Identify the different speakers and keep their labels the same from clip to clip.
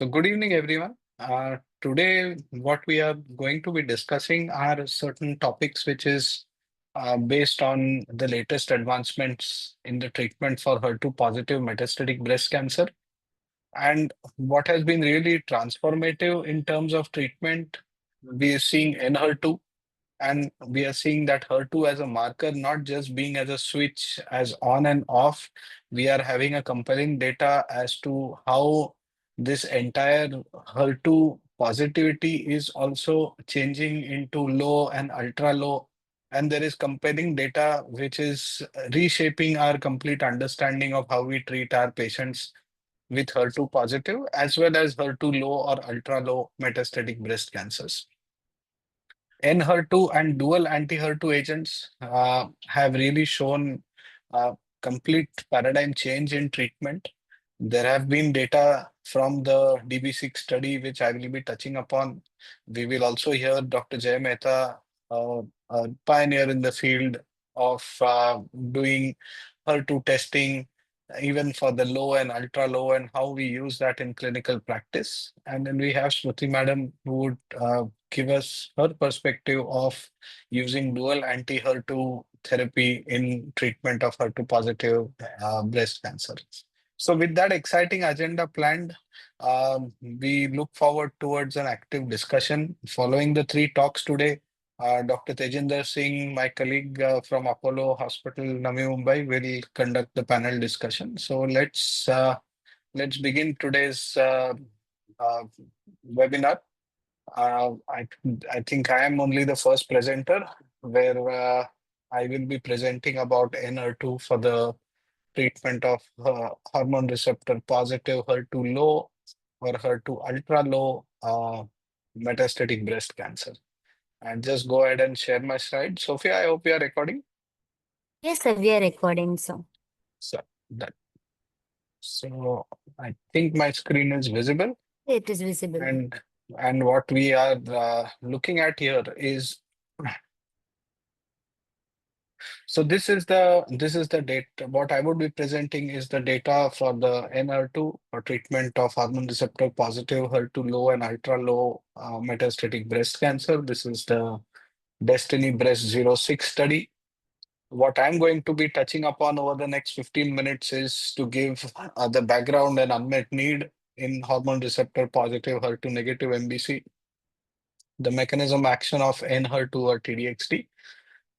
Speaker 1: So, good evening, everyone. Today, what we are going to be discussing are certain topics which is based on the latest advancements in the treatment for HER2 positive metastatic breast cancer. And what has been really transformative in terms of treatment, we are seeing Enhertu, and we are seeing that HER2 as a marker, not just being as a switch as on and off. We are having a compelling data as to how this entire HER2 positivity is also changing into low and ultra low. And there is compelling data which is reshaping our complete understanding of how we treat our patients with HER2 positive as well as HER2 low or ultra low metastatic breast cancers. Enhertu and dual anti-HER2 agents have really shown a complete paradigm change in treatment. There have been data from the DB6 study, which I will be touching upon. We will also hear Dr. Jay Mehta, a pioneer in the field of doing HER2 testing, even for the low and ultra low, and how we use that in clinical practice. And then we have Smruti Madam, who would give us her perspective of using dual anti-HER2 therapy in treatment of HER2 positive breast cancer. So with that exciting agenda planned, we look forward towards an active discussion. Following the three talks today, Dr. Tejinder Singh, my colleague from Apollo Hospital, Navi Mumbai, will conduct the panel discussion. So let's begin today's uh, webinar. Uh, I I think I am only the first presenter where I will be presenting about NR2 for the treatment of hormone receptor positive HER2 low or HER2 ultra low metastatic breast cancer. And just go ahead and share my slide. Sophia, I hope you are recording.
Speaker 2: Yes, sir, we are recording, so
Speaker 1: So that so I think my screen is visible,
Speaker 2: it is visible.
Speaker 1: and what we are looking at here is, so this is the data. What I would be presenting is the data for the NR2 for treatment of hormone receptor positive HER2 low and ultra low metastatic breast cancer. This is the Destiny Breast 06 study. What I'm going to be touching upon over the next 15 minutes is to give the background and unmet need in hormone receptor positive HER2 negative MBC, the mechanism action of Enhertu or TDXT,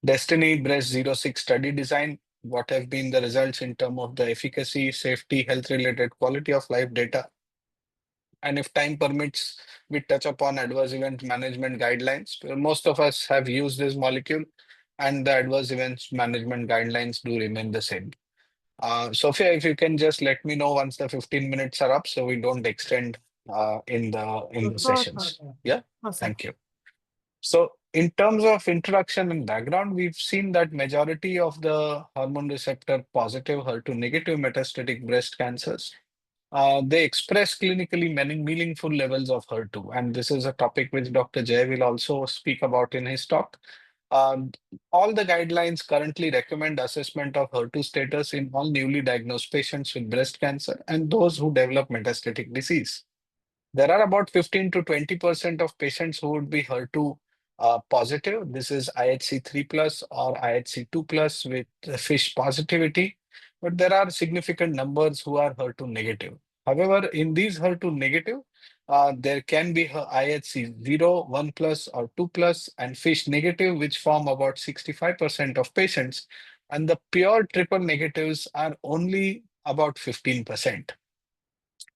Speaker 1: Destiny Breast 06 study design, what have been the results in terms of the efficacy, safety, health-related quality of life data, and if time permits, we touch upon adverse event management guidelines. Most of us have used this molecule, and the adverse events management guidelines do remain the same. Sophia, if you can just let me know once the 15 minutes are up, so we don't extend in the
Speaker 2: Oh,
Speaker 1: sessions. Yeah,
Speaker 2: sir.
Speaker 1: thank you. So, in terms of introduction and background, we've seen that majority of the hormone receptor positive HER2 negative metastatic breast cancers they express clinically meaningful levels of HER2, and this is a topic which Dr. Jay will also speak about in his talk. Um, all the guidelines currently recommend assessment of HER2 status in all newly diagnosed patients with breast cancer and those who develop metastatic disease. There are about 15 to 20% of patients who would be HER2 positive. This is IHC 3 plus or IHC 2 plus with FISH positivity. But there are significant numbers who are HER2 negative. However, in these HER2 negative, there can be IHC 0, 1 plus, or 2 plus, and FISH negative, which form about 65% of patients. And the pure triple negatives are only about 15%.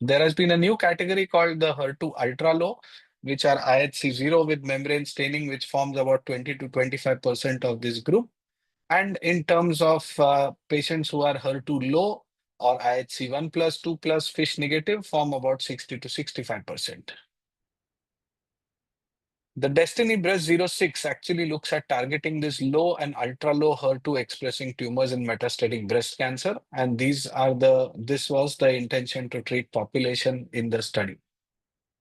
Speaker 1: There has been a new category called the HER2 ultra low, which are IHC 0 with membrane staining, which forms about 20 to 25% of this group. And in terms of patients who are HER2 low or IHC 1 plus, 2 plus, FISH negative, form about 60 to 65%. The Destiny Breast 06 actually looks at targeting this low and ultra low HER2 expressing tumors in metastatic breast cancer. And this was the intention to treat population in the study.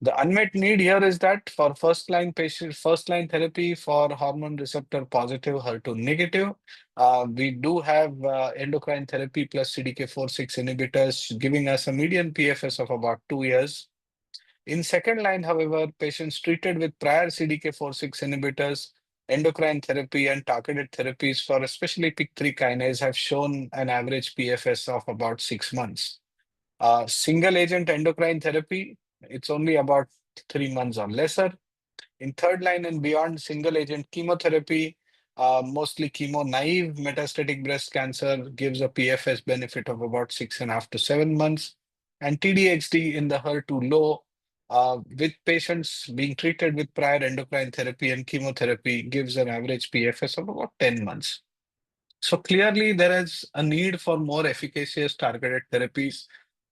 Speaker 1: The unmet need here is that for first line therapy for hormone receptor positive HER2 negative, we do have endocrine therapy plus CDK4/6 inhibitors, giving us a median PFS of about 2 years. In second line, however, patients treated with prior CDK4/6 inhibitors, endocrine therapy, and targeted therapies for especially PIK3 kinase have shown an average PFS of about 6 months. Single agent endocrine therapy, it's only about 3 months or lesser. In third line and beyond, single agent chemotherapy, mostly chemo naive metastatic breast cancer, gives a PFS benefit of about 6.5 to 7 months. And TDXD in the HER2 low, with patients being treated with prior endocrine therapy and chemotherapy, gives an average PFS of about 10 months. So clearly, there is a need for more efficacious targeted therapies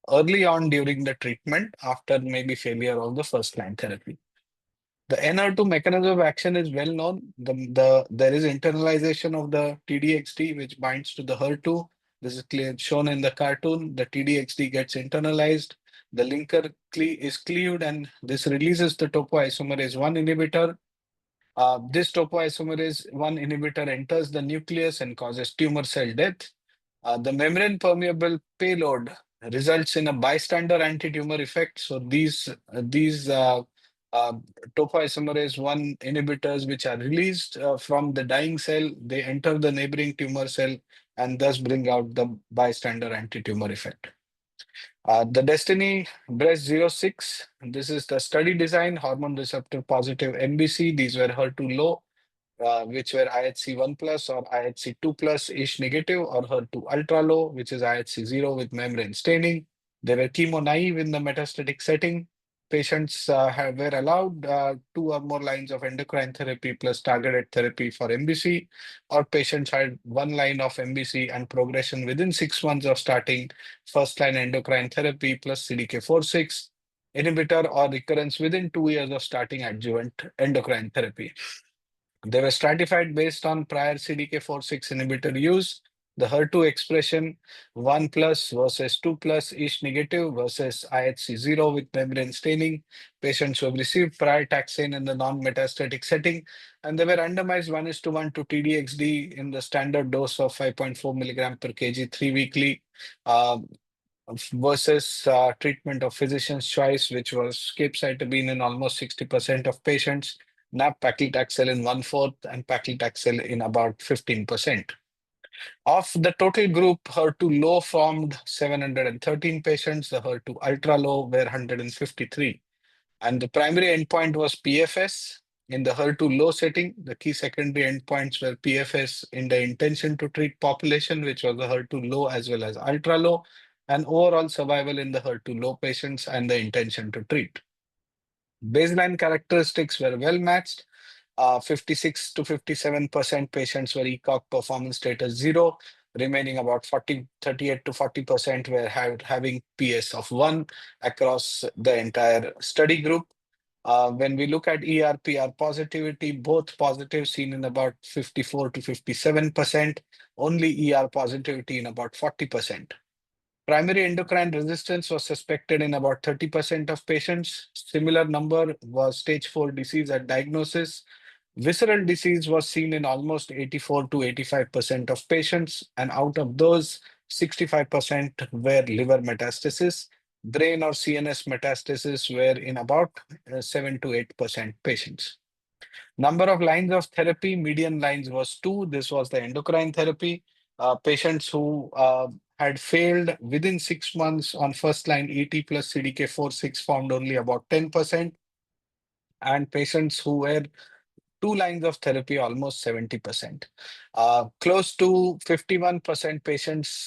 Speaker 1: early on during the treatment after maybe failure of the first line therapy. The NR2 mechanism of action is well known. There is internalization of the TDXD, which binds to the HER2. This is clear, shown in the cartoon. The TDXD gets internalized. The linker is cleaved, and this releases the topoisomerase 1 inhibitor. This topoisomerase 1 inhibitor enters the nucleus and causes tumor cell death. The membrane permeable payload results in a bystander anti-tumor effect. So these topoisomerase 1 inhibitors, which are released from the dying cell, they enter the neighboring tumor cell and thus bring out the bystander anti-tumor effect. The Destiny Breast 06, this is the study design, hormone receptor positive MBC. These were HER2 low, which were IHC 1 plus or IHC 2 plus ish negative, or HER2 ultra low, which is IHC 0 with membrane staining. They were chemo naive in the metastatic setting. Patients were allowed 2 or more lines of endocrine therapy plus targeted therapy for MBC, or patients had 1 line of MBC and progression within 6 months of starting first line endocrine therapy plus CDK4/6 inhibitor, or recurrence within 2 years of starting adjuvant endocrine therapy. They were stratified based on prior CDK4/6 inhibitor use, the HER2 expression 1 plus versus 2 plus ish negative versus IHC 0 with membrane staining, patients who have received prior taxane in the non-metastatic setting, and they were randomized 1:1 to TDXD in the standard dose of 5.4 milligram per kg 3 weekly. Uh, versus treatment of physician's choice, which was capecitabine in almost 60% of patients, nab-paclitaxel in 1/4, and paclitaxel in about 15%. Of the total group, HER2 low formed 713 patients, the HER2 ultra low were 153. And the primary endpoint was PFS. In the HER2 low setting, the key secondary endpoints were PFS in the intention to treat population, which was the HER2 low as well as ultra low, and overall survival in the HER2 low patients and the intention to treat. Baseline characteristics were well matched. 56 to 57% patients were ECOG performance status 0, remaining about 38 to 40% were having PS of 1 across the entire study group. When we look at ER/PR positivity, both positive seen in about 54 to 57%, only ER positivity in about 40%. Primary endocrine resistance was suspected in about 30% of patients. Similar number was stage 4 disease at diagnosis. Visceral disease was seen in almost 84 to 85% of patients, and out of those, 65% were liver metastasis. Brain or CNS metastasis were in about 7 to 8% patients. Number of lines of therapy, median lines was 2. This was the endocrine therapy. Patients who had failed within 6 months on first line ET plus CDK4/6 formed only about 10%. And patients who were 2 lines of therapy, almost 70%. Close to 51% patients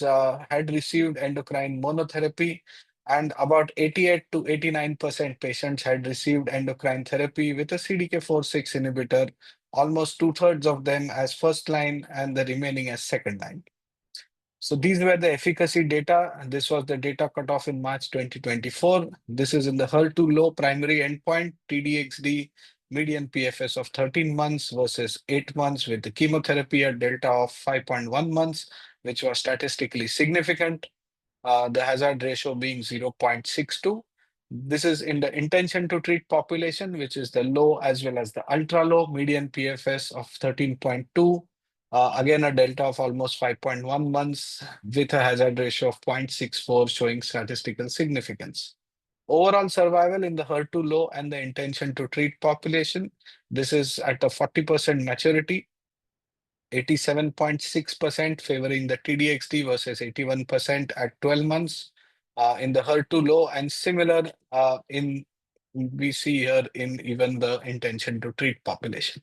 Speaker 1: had received endocrine monotherapy, and about 88 to 89% patients had received endocrine therapy with a CDK4/6 inhibitor, almost two-thirds of them as first line and the remaining as second line. So these were the efficacy data. This was the data cutoff in March 2024. This is in the HER2 low primary endpoint, TDXD, median PFS of 13 months versus 8 months with the chemotherapy at delta of 5.1 months, which was statistically significant, the hazard ratio being 0.62. This is in the intention to treat population, which is the low as well as the ultra low, median PFS of 13.2. Again, a delta of almost 5.1 months with a hazard ratio of 0.64 showing statistical significance. Overall survival in the HER2 low and the intention to treat population, this is at a 40% maturity, 87.6% favoring the TDXD versus 81% at 12 months in the HER2 low, and similar in we see here in even the intention to treat population.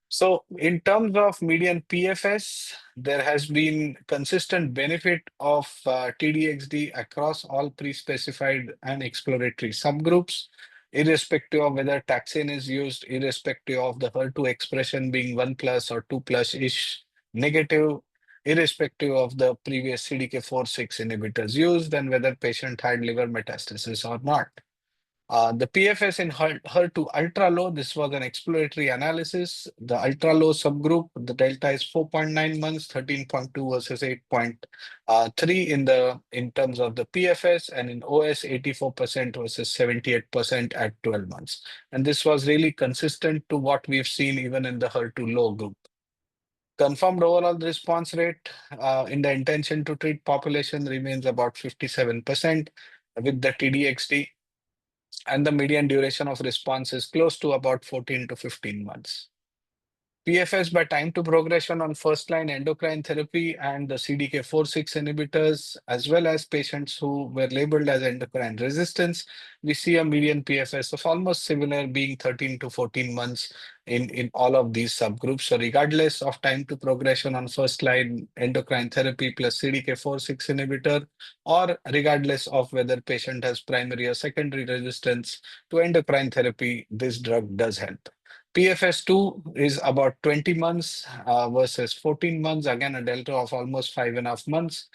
Speaker 1: So in terms of median PFS, there has been consistent benefit of TDXD across all pre-specified and exploratory subgroups, irrespective of whether taxane is used, irrespective of the HER2 expression being 1 plus or 2 plus-ish negative, irrespective of the previous CDK4/6 inhibitors used, and whether patient had liver metastasis or not. The PFS in HER2 ultra low, this was an exploratory analysis. The ultra low subgroup, the delta is 4.9 months, 13.2 versus 8.3 in terms of the PFS, and in OS 84% versus 78% at 12 months. And this was really consistent to what we've seen even in the HER2 low group. Confirmed overall response rate in the intention to treat population remains about 57% with the TDXD, and the median duration of response is close to about 14 to 15 months. PFS by time to progression on first-line endocrine therapy and the CDK4/6 inhibitors, as well as patients who were labeled as endocrine resistance, we see a median PFS of almost similar, being 13 to 14 months in all of these subgroups. So regardless of time to progression on first-line endocrine therapy plus CDK4/6 inhibitor, or regardless of whether patient has primary or secondary resistance to endocrine therapy, this drug does help. PFS2 is about 20 months versus 14 months. Again, a delta of almost 5.5 months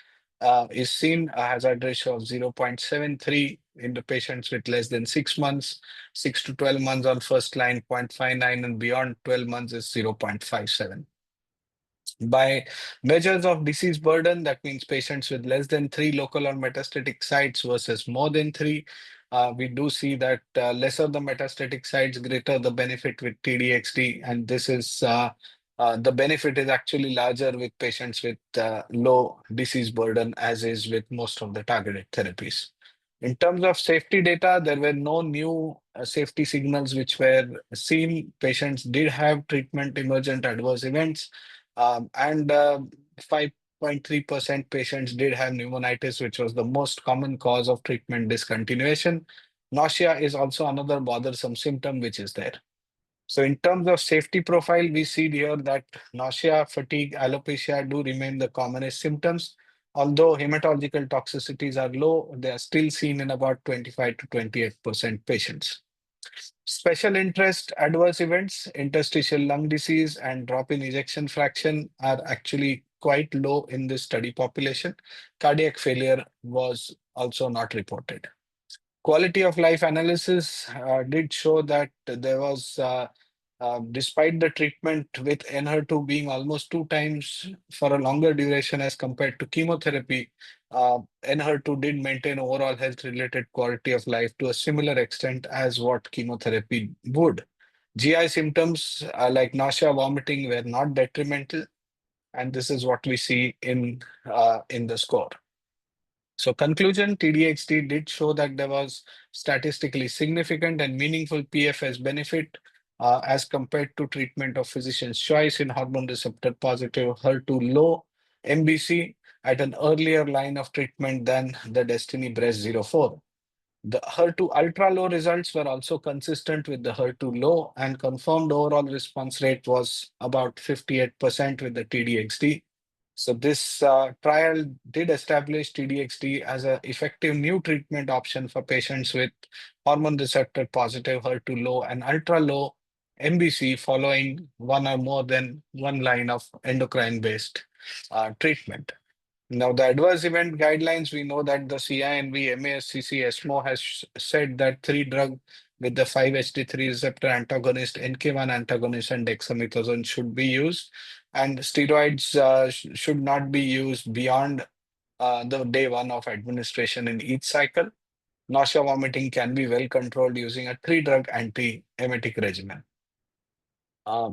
Speaker 1: is seen, a hazard ratio of 0.73 in the patients with less than 6 months, 6 to 12 months on first line, 0.59, and beyond 12 months is 0.57. By measures of disease burden, that means patients with less than 3 local or metastatic sites versus more than 3, we do see that lesser the metastatic sites, greater the benefit with TDXD, and this is the benefit is actually larger with patients with low disease burden, as is with most of the targeted therapies. In terms of safety data, there were no new safety signals which were seen. Patients did have treatment emergent adverse events, and 5.3% patients did have pneumonitis, which was the most common cause of treatment discontinuation. Nausea is also another bothersome symptom which is there. So in terms of safety profile, we see here that nausea, fatigue, alopecia do remain the commonest symptoms. Although hematological toxicities are low, they are still seen in about 25 to 28% patients. Special interest adverse events, interstitial lung disease and drop in ejection fraction are actually quite low in this study population. Cardiac failure was also not reported. Quality of life analysis did show that there was, despite the treatment with Enhertu being almost 2 times for a longer duration as compared to chemotherapy, Enhertu did maintain overall health-related quality of life to a similar extent as what chemotherapy would. GI symptoms like nausea, vomiting were not detrimental, and this is what we see in the score. So conclusion, TDXD did show that there was statistically significant and meaningful PFS benefit as compared to treatment of physician's choice in hormone receptor positive HER2 low MBC at an earlier line of treatment than the Destiny Breast 04. The HER2 ultra low results were also consistent with the HER2 low, and confirmed overall response rate was about 58% with the TDXD. So this trial did establish TDXD as an effective new treatment option for patients with hormone receptor positive HER2 low and ultra low MBC following one or more than one line of endocrine based treatment. Now, the adverse event guidelines, we know that the CINV, MASCC, ESMO has said that 3 drugs with the 5-HT3 receptor antagonist, NK1 antagonist, and dexamethasone should be used. And steroids should not be used beyond the day 1 of administration in each cycle. Nausea vomiting can be well controlled using a 3-drug anti-emetic regimen.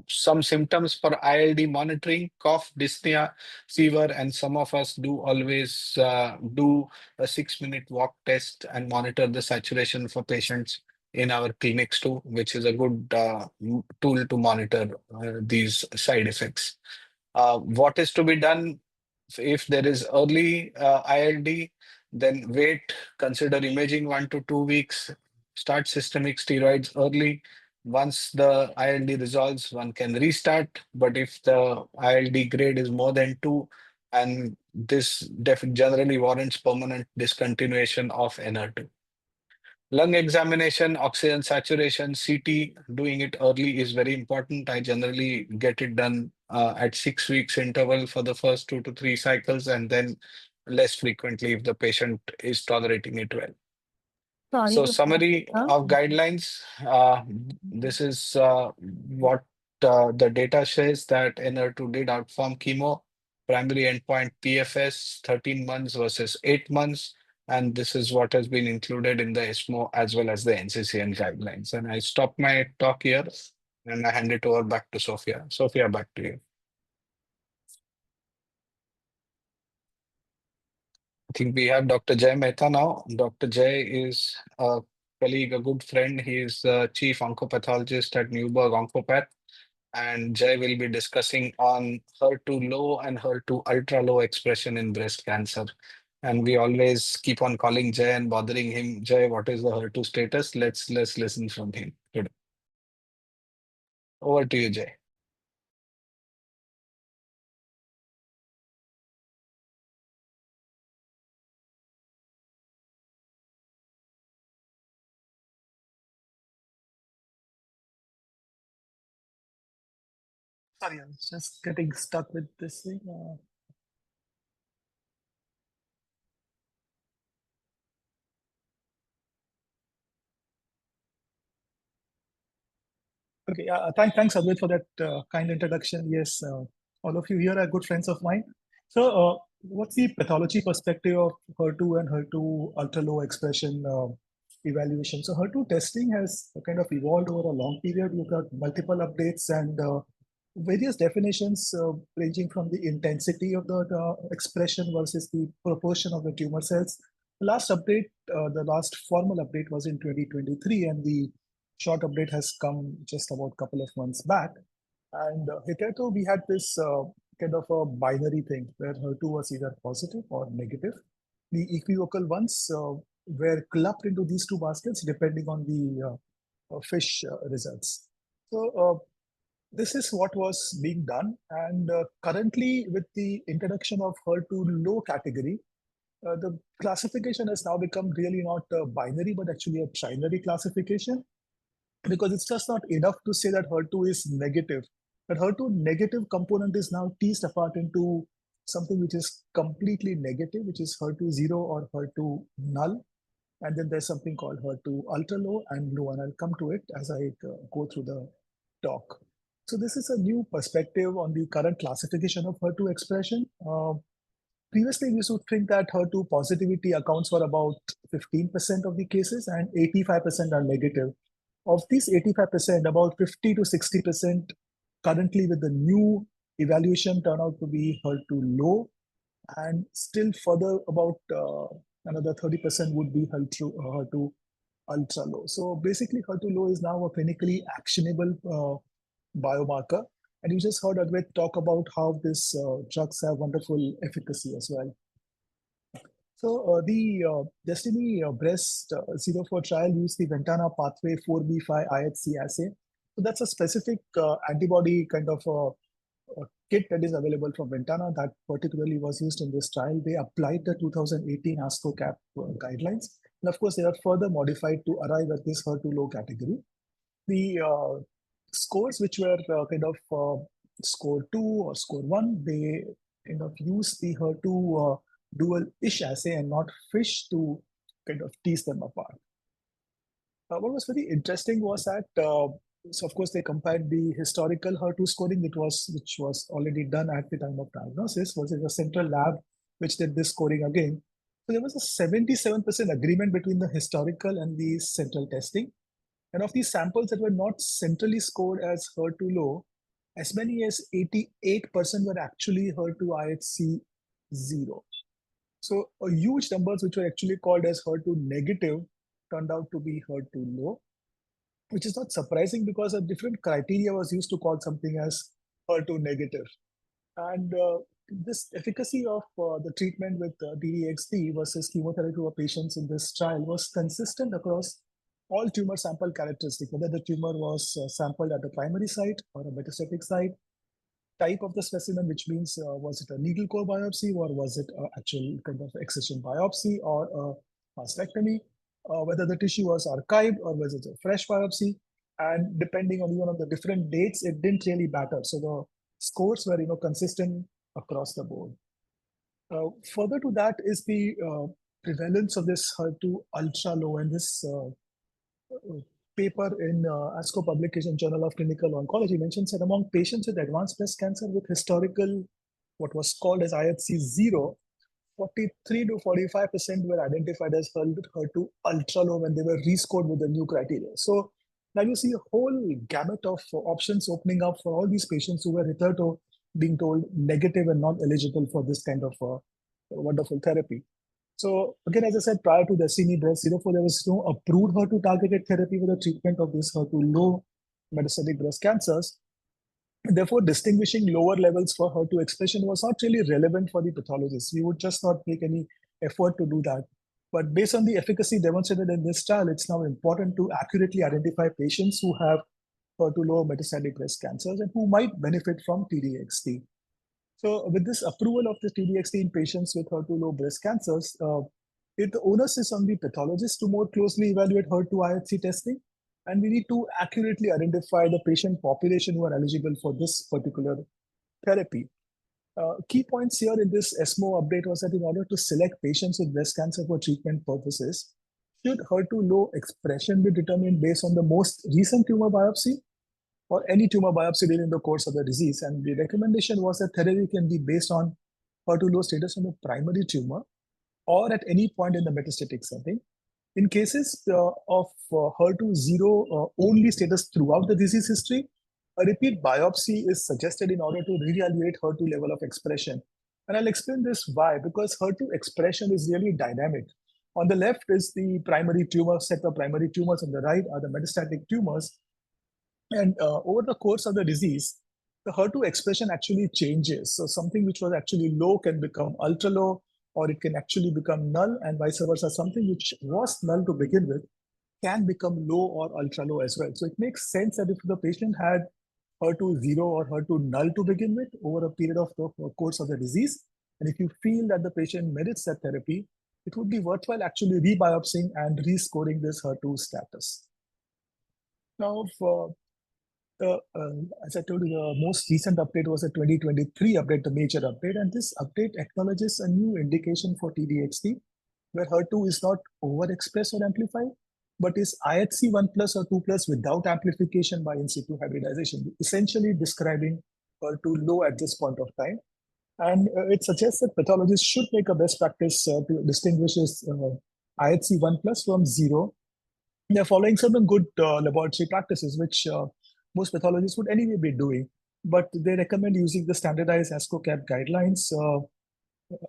Speaker 1: Some symptoms for ILD monitoring: cough, dyspnea, fever, and some of us do always do a 6-minute walk test and monitor the saturation for patients in our clinics too, which is a good tool to monitor these side effects. What is to be done if there is early ILD? Then wait, consider imaging 1 to 2 weeks, start systemic steroids early. Once the ILD resolves, one can restart. But if the ILD grade is more than 2, and this generally warrants permanent discontinuation of NR2. Lung examination, oxygen saturation, CT, doing it early is very important. I generally get it done at 6 weeks interval for the first 2 to 3 cycles, and then less frequently if the patient is tolerating it well.
Speaker 2: Sorry
Speaker 1: So
Speaker 2: to stop,
Speaker 1: summary
Speaker 2: sir.
Speaker 1: of guidelines, this is what the data says, that NR2 did outperform chemo. Primary endpoint PFS 13 months versus 8 months. And this is what has been included in the ESMO as well as the NCCN guidelines. And I stop my talk here and I hand it over back to Sophia. Sophia, back to you. I think we have Dr. Jay Mehta now. Dr. Jay is a colleague, a good friend. He is the chief oncopathologist at Newburgh Oncopath. And Jay will be discussing on HER2 low and HER2 ultra low expression in breast cancer. And we always keep on calling Jay and bothering him. Jay, what is the HER2 status? Let's listen from him today. Over to you, Jay.
Speaker 3: Sorry, I was just getting stuck with this thing. Okay, thanks, Adwaita, for that kind introduction. Yes, all of you here are good friends of mine. So, what's the pathology perspective of HER2 and HER2 ultra low expression evaluation? So, HER2 testing has kind of evolved over a long period. You've got multiple updates and various definitions ranging from the intensity of the expression versus the proportion of the tumor cells. The last update, the last formal update was in 2023, and the short update has come just about a couple of months back. And hitherto, we had this kind of a binary thing where HER2 was either positive or negative. The equivocal ones were clubbed into these two baskets depending on the FISH results. So this is what was being done. And currently, with the introduction of HER2 low category, the classification has now become really not binary, but actually a trinary classification, because it's just not enough to say that HER2 is negative. But HER2 negative component is now teased apart into something which is completely negative, which is HER2 zero or HER2 null. And then there's something called HER2 ultra low and low, and I'll come to it as I go through the talk. So this is a new perspective on the current classification of HER2 expression. Previously, we used to think that HER2 positivity accounts for about 15% of the cases and 85% are negative. Of these 85%, about 50 to 60% currently with the new evaluation turn out to be HER2 low, and still further about another 30% would be HER2 ultra low. So basically, HER2 low is now a clinically actionable biomarker. And you just heard Adwaita talk about how these drugs have wonderful efficacy as well. So the Destiny Breast 04 trial used the Ventana pathway 4B5 IHC assay. So that's a specific antibody kind of a kit that is available from Ventana that particularly was used in this trial. They applied the 2018 ASCO-CAP guidelines. And of course, they are further modified to arrive at this HER2 low category. The scores which were kind of score 2 or score 1, they kind of use the HER2 dual-ish assay and not FISH to kind of tease them apart. What was very interesting was that, so of course, they compared the historical HER2 scoring, which was already done at the time of diagnosis, versus a central lab which did this scoring again. So there was a 77% agreement between the historical and the central testing. And of these samples that were not centrally scored as HER2 low, as many as 88% were actually HER2 IHC 0. So a huge numbers which were actually called as HER2 negative turned out to be HER2 low, which is not surprising because a different criteria was used to call something as HER2 negative. And this efficacy of the treatment with DDXD versus chemotherapy for patients in this trial was consistent across all tumor sample characteristics, whether the tumor was sampled at the primary site or a metastatic site, type of the specimen, which means was it a needle core biopsy or was it actual kind of excision biopsy or a mastectomy, whether the tissue was archived or was it a fresh biopsy, and depending on even on the different dates, it didn't really matter. So the scores were consistent across the board. Further to that is the prevalence of this HER2 ultra low, and this paper in ASCO publication Journal of Clinical Oncology mentions that among patients with advanced breast cancer with historical, what was called as IHC 0, 43 to 45% were identified as HER2 ultra low when they were rescored with the new criteria. So now you see a whole gamut of options opening up for all these patients who were hitherto being told negative and not eligible for this kind of wonderful therapy. So again, as I said, prior to Destiny Breast 04, there was no approved HER2 targeted therapy for the treatment of this HER2 low metastatic breast cancers. Therefore, distinguishing lower levels for HER2 expression was not really relevant for the pathologists. We would just not make any effort to do that. But based on the efficacy demonstrated in this trial, it's now important to accurately identify patients who have HER2 low metastatic breast cancers and who might benefit from TDXT. So with this approval of the TDXT in patients with HER2 low breast cancers, the onus is on the pathologist to more closely evaluate HER2 IHC testing, and we need to accurately identify the patient population who are eligible for this particular therapy. Key points here in this ESMO update was that in order to select patients with breast cancer for treatment purposes, should HER2 low expression be determined based on the most recent tumor biopsy or any tumor biopsy during the course of the disease. And the recommendation was that therapy can be based on HER2 low status on the primary tumor or at any point in the metastatic setting. In cases of HER2 0 only status throughout the disease history, a repeat biopsy is suggested in order to reevaluate HER2 level of expression. And I'll explain this why, because HER2 expression is really dynamic. On the left is the primary tumor, set of primary tumors. On the right are the metastatic tumors. And over the course of the disease, the HER2 expression actually changes. So something which was actually low can become ultra low, or it can actually become null, and vice versa. Something which was null to begin with can become low or ultra low as well. So it makes sense that if the patient had HER2 0 or HER2 null to begin with over a period of the course of the disease, and if you feel that the patient merits that therapy, it would be worthwhile actually rebiopsying and rescoring this HER2 status. Now, as I told you, the most recent update was a 2023 update, the major update, and this update acknowledges a new indication for TDXT, where HER2 is not overexpressed or amplified, but is IHC 1 plus or 2 plus without amplification by in situ hybridization, essentially describing HER2 low at this point of time. And it suggests that pathologists should make a best practice to distinguish this IHC 1 plus from 0. They're following certain good laboratory practices, which most pathologists would anyway be doing, but they recommend using the standardized ASCO-CAP guidelines,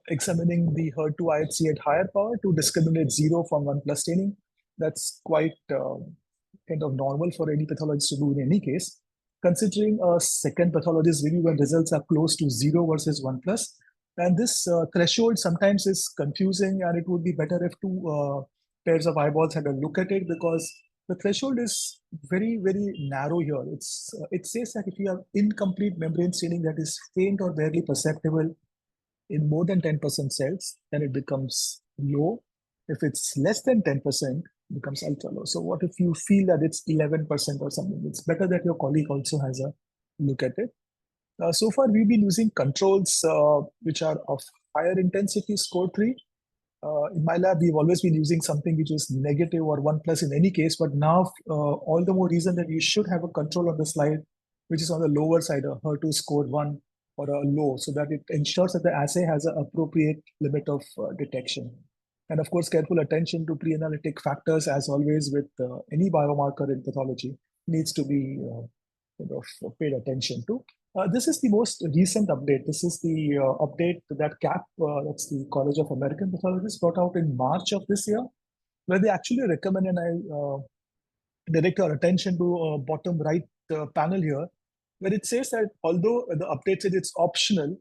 Speaker 3: examining the HER2 IHC at higher power to discriminate 0 from 1 plus staining. That's quite kind of normal for any pathologist to do in any case. Considering a second pathologist review when results are close to 0 versus 1 plus, and this threshold sometimes is confusing, and it would be better if two pairs of eyeballs had a look at it, because the threshold is very, very narrow here. It says that if you have incomplete membrane staining that is faint or barely perceptible in more than 10% cells, then it becomes low. If it's less than 10%, it becomes ultra low. So what if you feel that it's 11% or something? It's better that your colleague also has a look at it. So far, we've been using controls which are of higher intensity, score 3. In my lab, we've always been using something which is negative or 1 plus in any case, but now all the more reason that you should have a control on the slide, which is on the lower side, a HER2 score 1 or a low, so that it ensures that the assay has an appropriate limit of detection. And of course, careful attention to pre-analytic factors, as always with any biomarker in pathology, needs to be paid attention to. This is the most recent update. This is the update that CAP, that's the College of American Pathologists, brought out in March of this year, where they actually recommend, and I direct your attention to bottom right panel here, where it says that although the update said it's optional,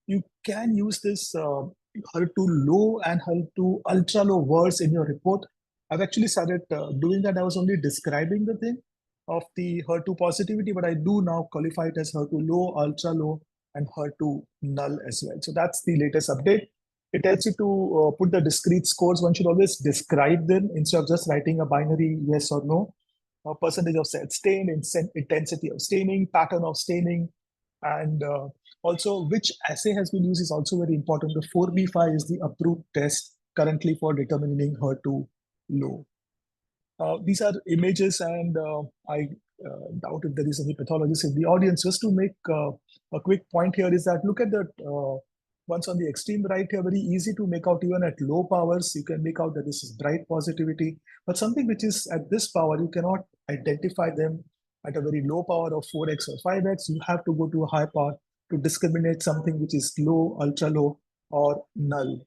Speaker 3: you can use this HER2 low and HER2 ultra low words in your report. I've actually started doing that. I was only describing the thing of the HER2 positivity, but I do now qualify it as HER2 low, ultra low, and HER2 null as well. So that's the latest update. It tells you to put the discrete scores. One should always describe them instead of just writing a binary yes or no. Percentage of cells stained, intensity of staining, pattern of staining, and also which assay has been used is also very important. The 4B5 is the approved test currently for determining HER2 low. These are images, and I doubt if there is any pathologist in the audience. Just to make a quick point here is that look at the ones on the extreme right here, very easy to make out even at low powers. You can make out that this is bright positivity, but something which is at this power, you cannot identify them at a very low power of 4x or 5x. You have to go to a high power to discriminate something which is low, ultra low, or null.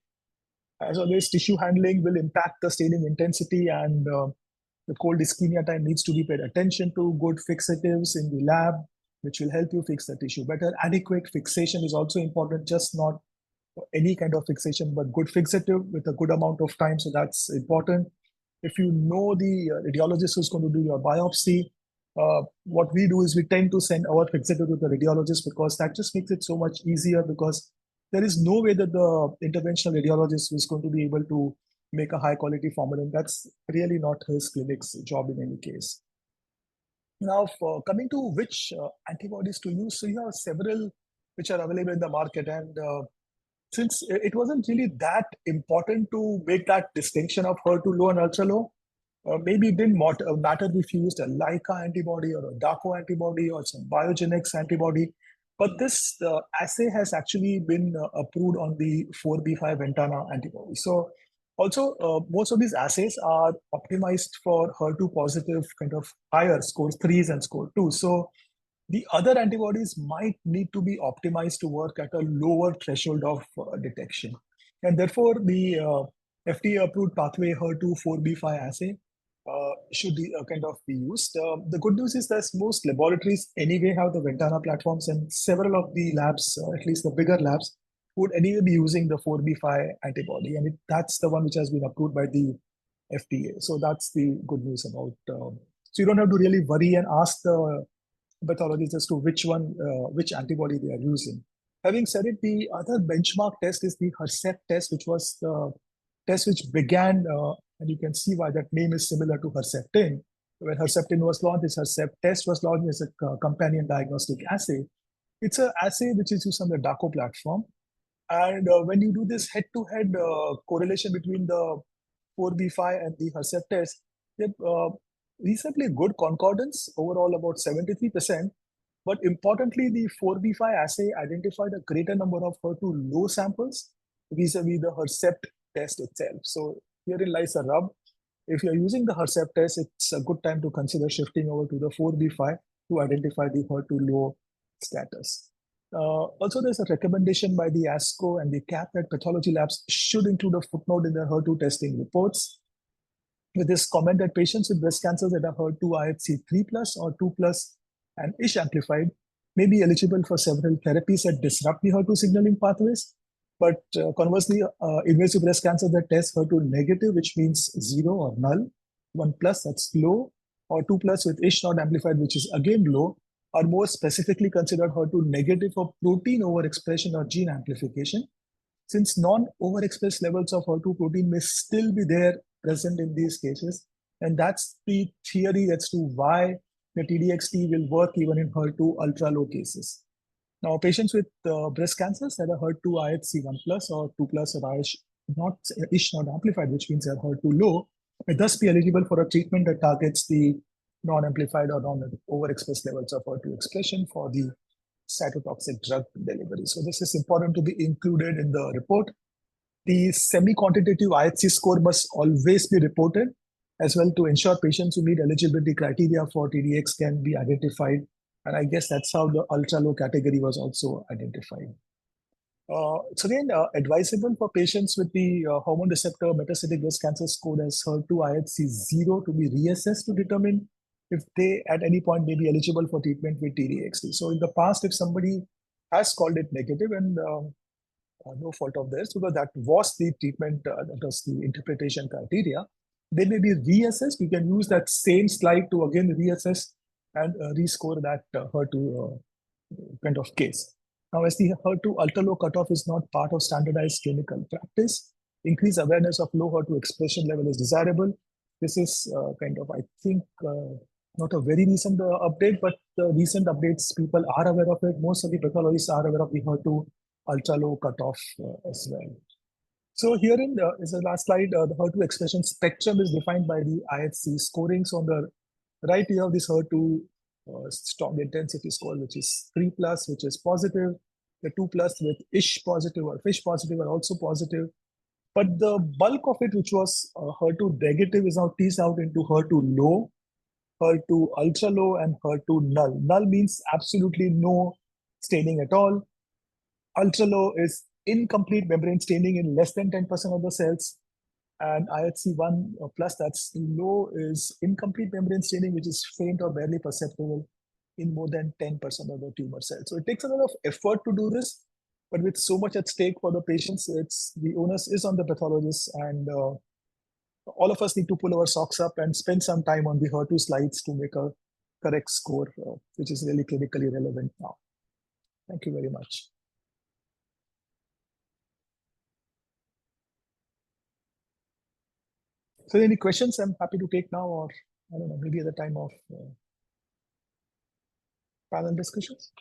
Speaker 3: As always, tissue handling will impact the staining intensity, and the cold ischemia time needs to be paid attention to. Good fixatives in the lab, which will help you fix the tissue better. Adequate fixation is also important, just not any kind of fixation, but good fixative with a good amount of time. So that's important. If you know the radiologist who's going to do your biopsy, what we do is we tend to send our fixative to the radiologist, because that just makes it so much easier, because there is no way that the interventional radiologist is going to be able to make a high quality formalin. That's really not his clinic's job in any case. Now, for coming to which antibodies to use, so you have several which are available in the market, and since it wasn't really that important to make that distinction of HER2 low and ultra low, maybe it didn't matter if you used a Leica antibody or a DACO antibody or some Biogenix antibody. But this assay has actually been approved on the 4B5 Ventana antibody. So also, most of these assays are optimized for HER2 positive kind of higher score 3s and score 2. So the other antibodies might need to be optimized to work at a lower threshold of detection. And therefore, the FDA-approved pathway HER2 4B5 assay should kind of be used. The good news is that most laboratories anyway have the Ventana platforms, and several of the labs, at least the bigger labs, would anyway be using the 4B5 antibody. And that's the one which has been approved by the FDA. So that's the good news about. So you don't have to really worry and ask the pathologist as to which one, which antibody they are using. Having said it, the other benchmark test is the HERCEPT test, which was the test which began, and you can see why that name is similar to Herceptin. When Herceptin was launched, this HERCEPT test was launched as a companion diagnostic assay. It's an assay which is used on the DACO platform. And when you do this head-to-head correlation between the 4B5 and the HERCEPT test, they reasonably good concordance, overall about 73%. But importantly, the 4B5 assay identified a greater number of HER2 low samples vis-a-vis the HERCEPT test itself. So herein lies a rub. If you're using the HERCEPT test, it's a good time to consider shifting over to the 4B5 to identify the HER2 low status. Also, there's a recommendation by the ASCO and the CAP that pathology labs should include a footnote in their HER2 testing reports with this comment that patients with breast cancers that are HER2 IHC 3+ or 2+ and ISH amplified may be eligible for several therapies that disrupt the HER2 signaling pathways. But conversely, invasive breast cancer that test HER2 negative, which means 0 or null, 1+, that's low, or 2+ with ISH not amplified, which is again low, are more specifically considered HER2 negative for protein overexpression or gene amplification, since non-overexpressed levels of HER2 protein may still be there present in these cases. And that's the theory as to why the TDXT will work even in HER2 ultra-low cases. Now, patients with breast cancers that are HER2 IHC 1+ or 2+ or ISH not amplified, which means they're HER2 low, may thus be eligible for a treatment that targets the non-amplified or non-overexpressed levels of HER2 expression for the cytotoxic drug delivery. So this is important to be included in the report. The semi-quantitative IHC score must always be reported as well to ensure patients who meet eligibility criteria for TDX can be identified. And I guess that's how the ultra-low category was also identified. It's again advisable for patients with the hormone receptor metastatic breast cancer score as HER2 IHC 0 to be reassessed to determine if they at any point may be eligible for treatment with TDXT. So in the past, if somebody has called it negative and no fault of theirs, because that was the treatment, that was the interpretation criteria, they may be reassessed. We can use that same slide to again reassess and rescore that HER2 kind of case. Now, as the HER2 ultra-low cutoff is not part of standardized clinical practice, increased awareness of low HER2 expression level is desirable. This is kind of, I think, not a very recent update, but the recent updates, people are aware of it. Most of the pathologists are aware of the HER2 ultra-low cutoff as well. So herein is the last slide. The HER2 expression spectrum is defined by the IHC scoring. So on the right, you have this HER2 strong intensity score, which is 3+, which is positive. The 2+ with ish positive or fish positive are also positive. But the bulk of it, which was HER2 negative, is now teased out into HER2 low, HER2 ultra low, and HER2 null. Null means absolutely no staining at all. Ultra low is incomplete membrane staining in less than 10% of the cells. And IHC1 plus, that's low, is incomplete membrane staining, which is faint or barely perceptible in more than 10% of the tumor cells. So it takes a lot of effort to do this, but with so much at stake for the patients, the onus is on the pathologists, and all of us need to pull our socks up and spend some time on the HER2 slides to make a correct score, which is really clinically relevant now. Thank you very much. So any questions I'm happy to take now, or I don't know, maybe at the time of panel discussions.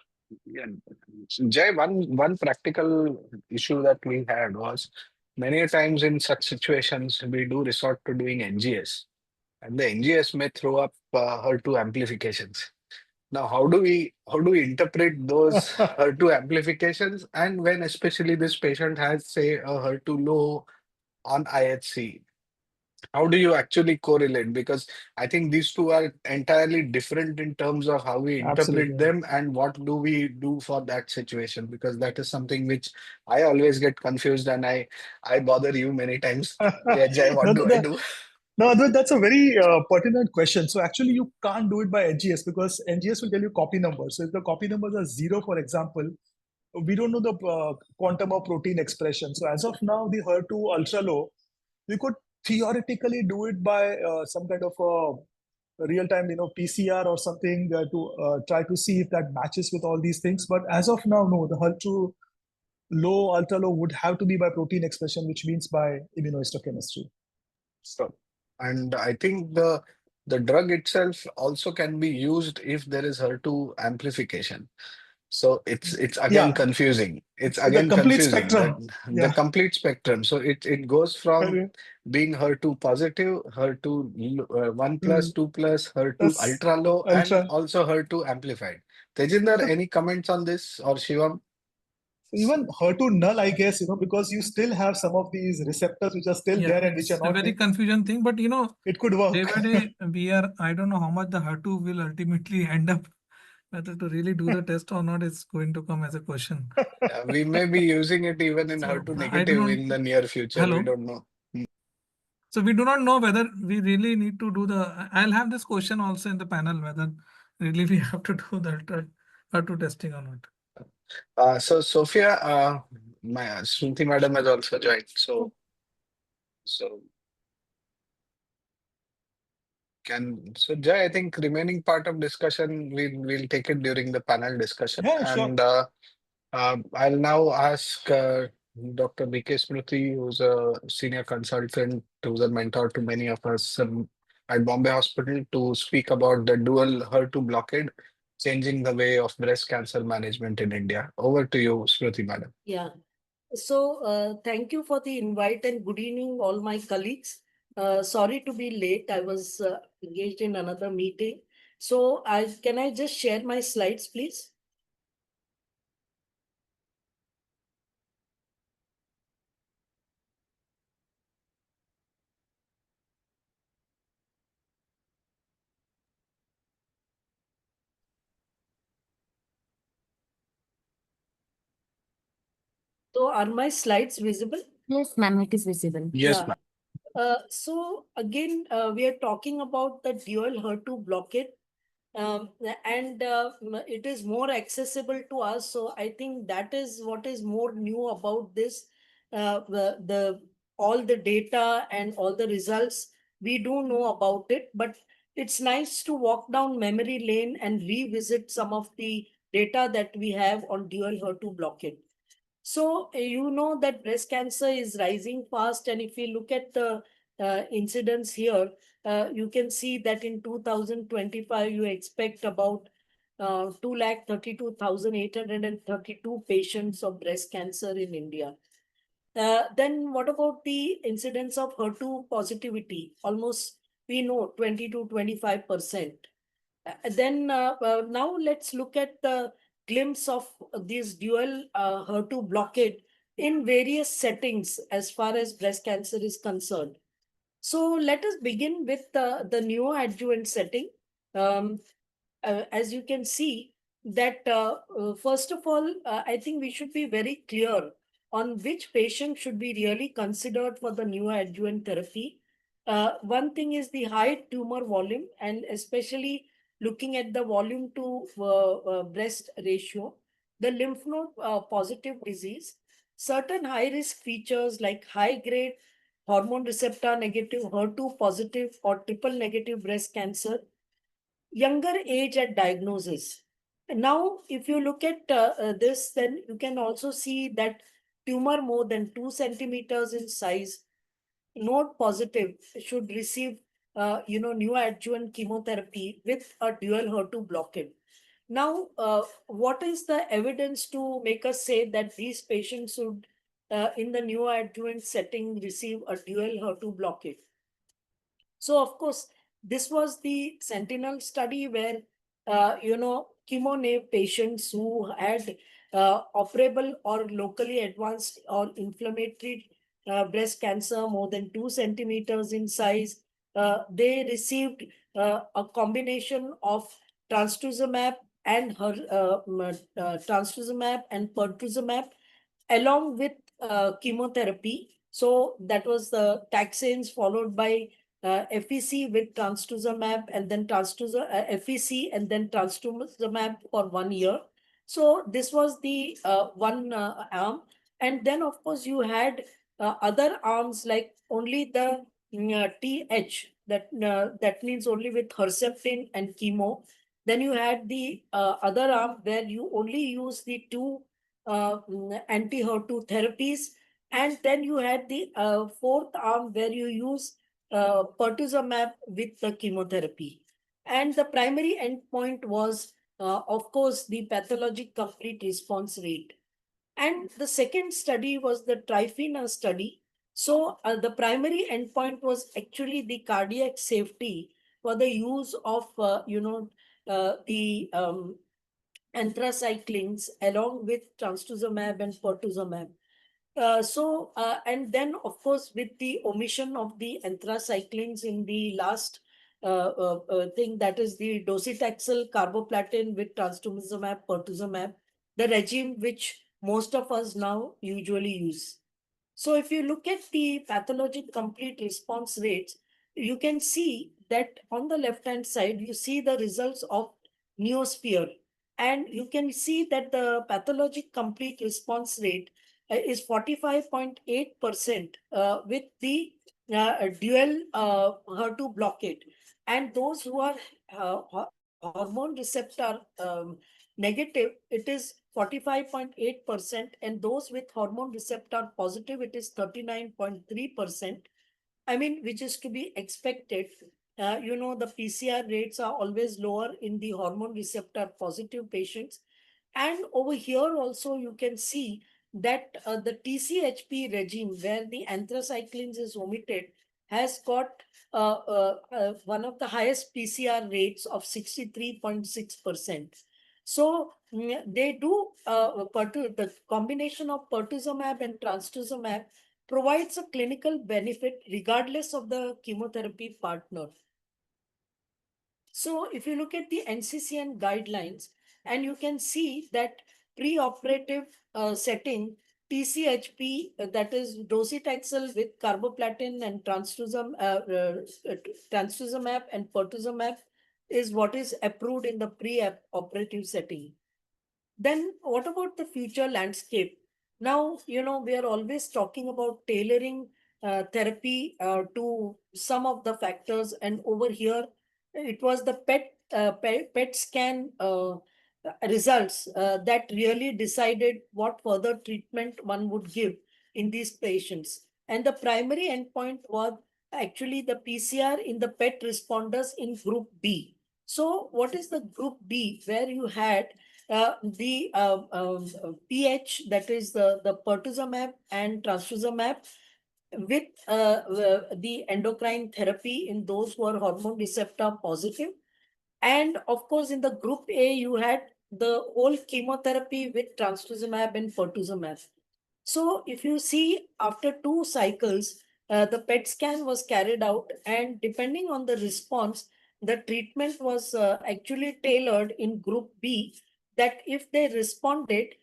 Speaker 1: Yeah. Jay, one practical issue that we had was many times in such situations we do resort to doing NGS, and the NGS may throw up HER2 amplifications. Now, how do we interpret those HER2 amplifications, and when especially this patient has, say, a HER2 low on IHC? How do you actually correlate? Because I think these two are entirely different in terms of how we interpret
Speaker 3: Absolutely.
Speaker 1: them and what do we do for that situation, because that is something which I always get confused, and I bother you many times. Yeah, Jay, what do I do?
Speaker 3: No, that's a very pertinent question. So actually, you can't do it by NGS because NGS will tell you copy numbers. So if the copy numbers are 0, for example, we don't know the quantum of protein expression. So as of now, the HER2 ultra low, we could theoretically do it by some kind of a real-time, PCR or something to try to see if that matches with all these things. But as of now, no, the HER2 low, ultra low would have to be by protein expression, which means by immunohistochemistry.
Speaker 1: So, and I think the drug itself also can be used if there is HER2 amplification. So it's again confusing. It's
Speaker 3: So the
Speaker 1: again
Speaker 3: complete
Speaker 1: confusing that
Speaker 3: spectrum.
Speaker 1: the complete spectrum. So it goes from being HER2 positive, HER2 1+, 2+, HER2 ultra low, and also HER2 amplified. Tejinder, any comments on this, or Shivam?
Speaker 3: Even HER2 null, I guess, because you still have some of these receptors which are still there and which are not.
Speaker 4: It's a very confusion thing, but
Speaker 3: it could work.
Speaker 4: Day by day, I don't know how much the HER2 will ultimately end up. Whether to really do the test or not is going to come as a question.
Speaker 1: We may be using it even in HER2 negative in the near future.
Speaker 4: Hello?
Speaker 1: We don't know.
Speaker 4: So we do not know whether we really need to do I'll have this question also in the panel, whether really we have to do the HER2 testing or not.
Speaker 1: So Sophia, my Smruti madam has also joined. So Jay, I think remaining part of discussion we'll take it during the panel discussion.
Speaker 3: Yeah, sure.
Speaker 1: And I'll now ask Dr. B.K. Smruti, who's a senior consultant, who's a mentor to many of us at Bombay Hospital, to speak about the dual HER2 blockade, changing the way of breast cancer management in India. Over to you, Smruti madam.
Speaker 5: Yeah. So thank you for the invite and good evening, all my colleagues. Sorry to be late. I was engaged in another meeting. So can I just share my slides, please? So are my slides visible?
Speaker 2: Yes, ma'am, it is visible.
Speaker 1: Yes,
Speaker 5: Yeah.
Speaker 1: ma'am.
Speaker 5: So again, we are talking about the dual HER2 blockade, and it is more accessible to us. So I think that is what is more new about this. The all the data and all the results we do know about it, but it's nice to walk down memory lane and revisit some of the data that we have on dual HER2 blockade. So you know that breast cancer is rising fast, and if you look at the incidence here, you can see that in 2025 you expect about 2,32,832 patients of breast cancer in India. Then what about the incidence of HER2 positivity? Almost we know 20 to 25%. Then now let's look at the glimpse of this dual HER2 blockade in various settings as far as breast cancer is concerned. So let us begin with the neoadjuvant setting. Um, as you can see that first of all, I think we should be very clear on which patient should be really considered for the neoadjuvant therapy. One thing is the high tumor volume, and especially looking at the volume to breast ratio, the lymph node positive disease, certain high risk features like high grade hormone receptor negative, HER2 positive or triple negative breast cancer, younger age at diagnosis. Now, if you look at this, then you can also see that tumor more than 2 centimeters in size, node positive, should receive neoadjuvant chemotherapy with a dual HER2 blockade. Now, what is the evidence to make us say that these patients should, in the neoadjuvant setting, receive a dual HER2 blockade? So, of course, this was the Sentinel study where, chemo-naive patients who had operable or locally advanced or inflammatory breast cancer more than 2 centimeters in size, they received a combination of trastuzumab and trastuzumab and pertuzumab along with chemotherapy. So that was the taxanes followed by FEC with trastuzumab and then FEC and then trastuzumab for 1 year. So this was the one arm. And then, of course, you had other arms like only the TH, that means only with Herceptin and chemo. Then you had the other arm where you only use the two anti-HER2 therapies. And then you had the fourth arm where you use pertuzumab with the chemotherapy. And the primary endpoint was, of course, the pathologic complete response rate. And the second study was the Trifina study. So the primary endpoint was actually the cardiac safety for the use of, the anthracyclines along with trastuzumab and pertuzumab. And then, of course, with the omission of the anthracyclines in the last thing, that is the docetaxel carboplatin with trastuzumab, pertuzumab, the regime which most of us now usually use. So if you look at the pathologic complete response rates, you can see that on the left-hand side, you see the results of Neosphere. And you can see that the pathologic complete response rate is 45.8% with the dual HER2 blockade. And those who are hormone receptor negative, it is 45.8%, and those with hormone receptor positive, it is 39.3%. I mean, which is to be expected. The PCR rates are always lower in the hormone receptor positive patients. And over here also, you can see that the TCHP regime, where the anthracyclines is omitted, has got one of the highest PCR rates of 63.6%. So they do, the combination of pertuzumab and trastuzumab provides a clinical benefit regardless of the chemotherapy partner. So if you look at the NCCN guidelines, and you can see that pre-operative setting, TCHP, that is docetaxel with carboplatin and trastuzumab and pertuzumab, is what is approved in the pre-operative setting. Then what about the future landscape? Now, we are always talking about tailoring therapy to some of the factors, and over here it was the PET scan results that really decided what further treatment one would give in these patients. And the primary endpoint was actually the PCR in the PET responders in group B. So what is the group B, where you had the pH, that is the pertuzumab and trastuzumab, with the endocrine therapy in those who are hormone receptor positive. And of course, in the group A, you had the whole chemotherapy with trastuzumab and pertuzumab. So if you see, after 2 cycles, the PET scan was carried out, and depending on the response, the treatment was actually tailored in group B, that if they responded,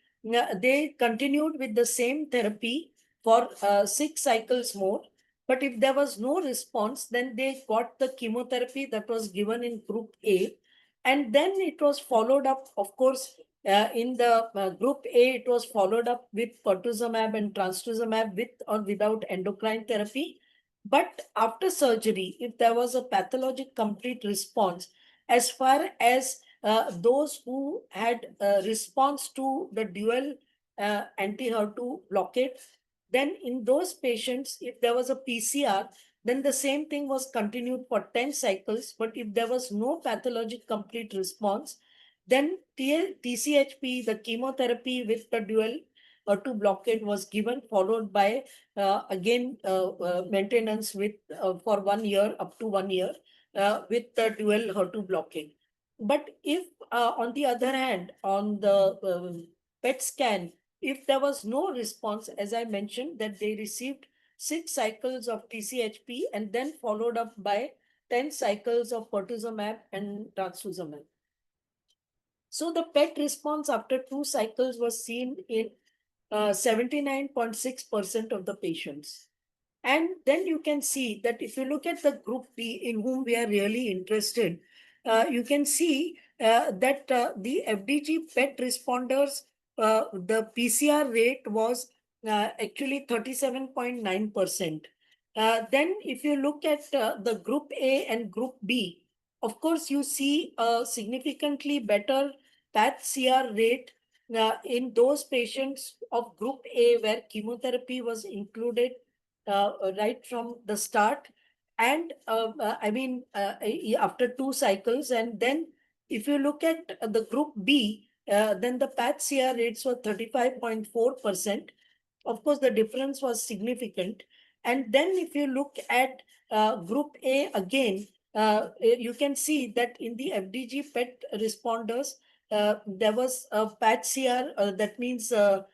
Speaker 5: they continued with the same therapy for 6 cycles more. But if there was no response, then they got the chemotherapy that was given in group A. And then it was followed up, of course, in the group A, it was followed up with pertuzumab and trastuzumab with or without endocrine therapy. But after surgery, if there was a pathologic complete response, as far as those who had response to the dual anti-HER2 blockade, then in those patients, if there was a PCR, then the same thing was continued for 10 cycles. But if there was no pathologic complete response, then TCHP, the chemotherapy with the dual HER2 blockade, was given, followed by again maintenance with for 1 year, up to 1 year, with the dual HER2 blockade. But if on the other hand, on the PET scan, if there was no response, as I mentioned, that they received 6 cycles of TCHP and then followed up by 10 cycles of pertuzumab and trastuzumab. So the PET response after 2 cycles was seen in 79.6% of the patients. And then you can see that if you look at the group B, in whom we are really interested, you can see that the FDG PET responders, the PCR rate was actually 37.9%. Then if you look at the group A and group B, of course, you see a significantly better PathCR rate in those patients of group A, where chemotherapy was included right from the start. And after 2 cycles. And then if you look at the group B, then the PathCR rates were 35.4%. Of course, the difference was significant. And then if you look at group A again, you can see that in the FDG PET responders, there was a PathCR, that means the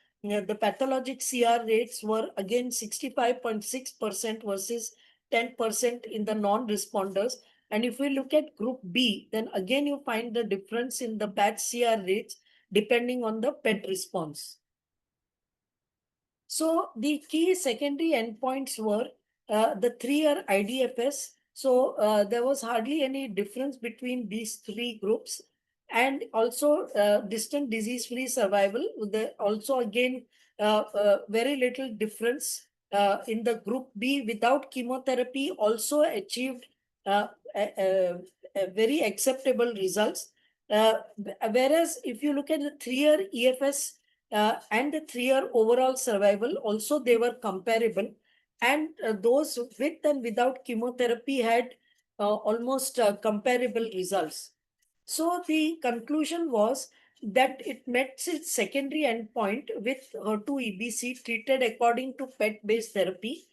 Speaker 5: pathologic CR rates were again 65.6% versus 10% in the non-responders. And if we look at group B, then again you find the difference in the PathCR rates depending on the PET response. So the key secondary endpoints were the 3-year IDFS. So there was hardly any difference between these 3 groups. And also distant disease-free survival. Also again, very little difference in the group B without chemotherapy, also achieved very acceptable results. Whereas if you look at the 3-year EFS and the 3-year overall survival, also they were comparable. And those with and without chemotherapy had almost comparable results. So the conclusion was that it met its secondary endpoint with HER2 EBC treated according to PET-based therapy,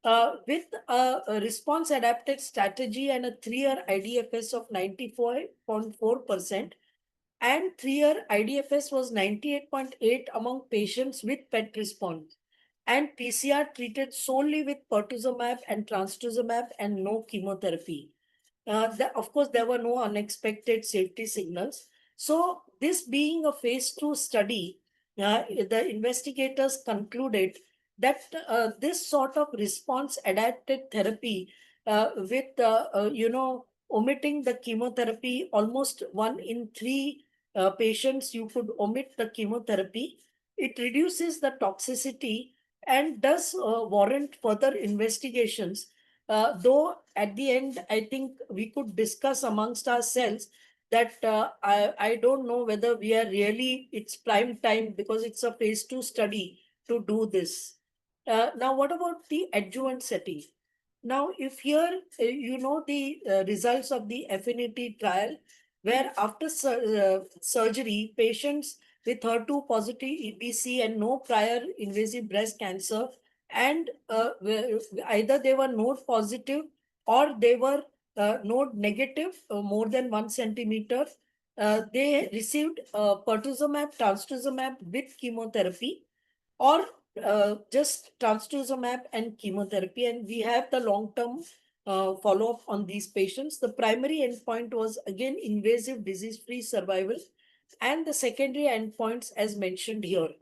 Speaker 5: with a response-adapted strategy and a 3-year IDFS of 94.4%. And 3-year IDFS was 98.8 among patients with PET response. And PCR treated solely with pertuzumab and trastuzumab and no chemotherapy. Of course, there were no unexpected safety signals. So this being a phase 2 study, the investigators concluded that this sort of response adapted therapy with, omitting the chemotherapy, almost 1 in 3 patients, you could omit the chemotherapy. It reduces the toxicity and does warrant further investigations. Though at the end, I think we could discuss amongst ourselves that I don't know whether we are really, it's prime time because it's a phase 2 study to do this. Now, what about the adjuvant setting? Now, if here the results of the affinity trial, where after surgery, patients with HER2 positive EBC and no prior invasive breast cancer, and either they were node positive or they were node negative, more than 1 centimeter, they received pertuzumab, trastuzumab with chemotherapy, or just trastuzumab and chemotherapy. And we have the long-term follow-up on these patients. The primary endpoint was again invasive disease-free survival, and the secondary endpoints as mentioned here.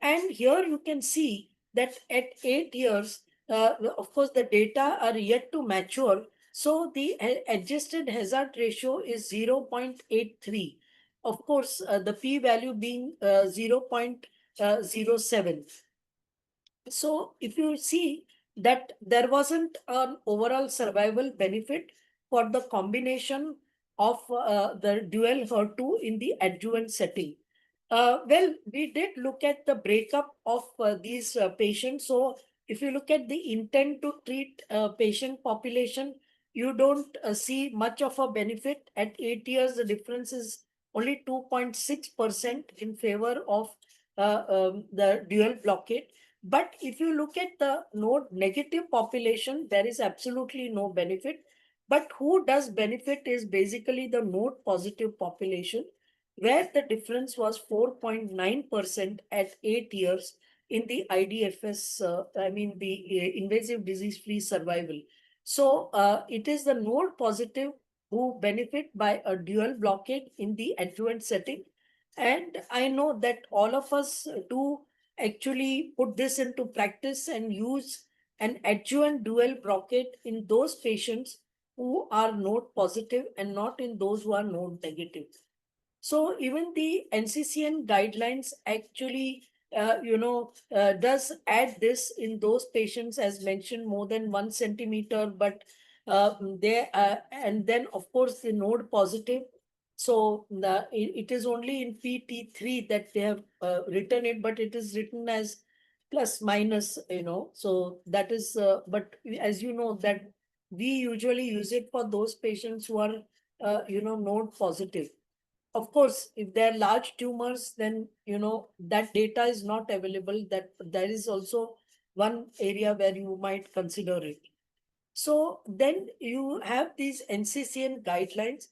Speaker 5: And here you can see that at 8 years, of course, the data are yet to mature. So the adjusted hazard ratio is 0.83. Of course, the p-value being 0.07. So if you see that there wasn't an overall survival benefit for the combination of the dual HER2 in the adjuvant setting. Well, we did look at the breakup of these patients. So if you look at the intent to treat patient population, you don't see much of a benefit. At 8 years, the difference is only 2.6% in favor of the dual blockade. But if you look at the node negative population, there is absolutely no benefit. But who does benefit is basically the node positive population, where the difference was 4.9% at 8 years in the IDFS, the invasive disease-free survival. So it is the node positive who benefit by a dual blockade in the adjuvant setting. And I know that all of us do actually put this into practice and use an adjuvant dual blockade in those patients who are node positive and not in those who are node negative. So even the NCCN guidelines actually, does add this in those patients as mentioned more than 1 centimeter, but and then of course the node positive. So it is only in PT3 that they have written it, but it is written as plus minus, so that is, but as you know that we usually use it for those patients who are, node positive. Of course, if they're large tumors, then, that data is not available. That is also one area where you might consider it. So then you have these NCCN guidelines,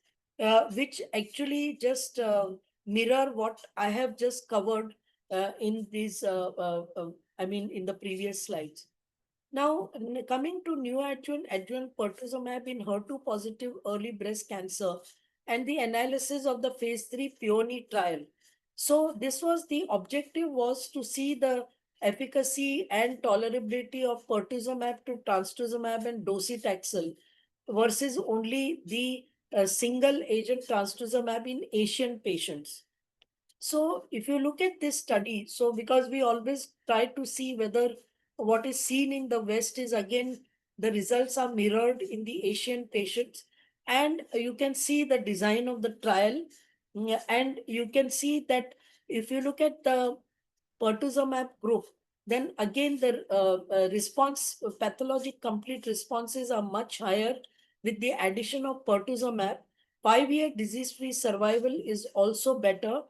Speaker 5: which actually just mirror what I have just covered in these, in the previous slides. Now, coming to neoadjuvant adjuvant pertuzumab in HER2 positive early breast cancer and the analysis of the phase 3 Peony trial. So this was the objective was to see the efficacy and tolerability of pertuzumab to trastuzumab and docetaxel versus only the single agent trastuzumab in Asian patients. So if you look at this study, so because we always try to see whether what is seen in the West is again, the results are mirrored in the Asian patients. And you can see the design of the trial. And you can see that if you look at the pertuzumab group, then again the response, pathologic complete responses are much higher with the addition of pertuzumab. 5-year disease-free survival is also better.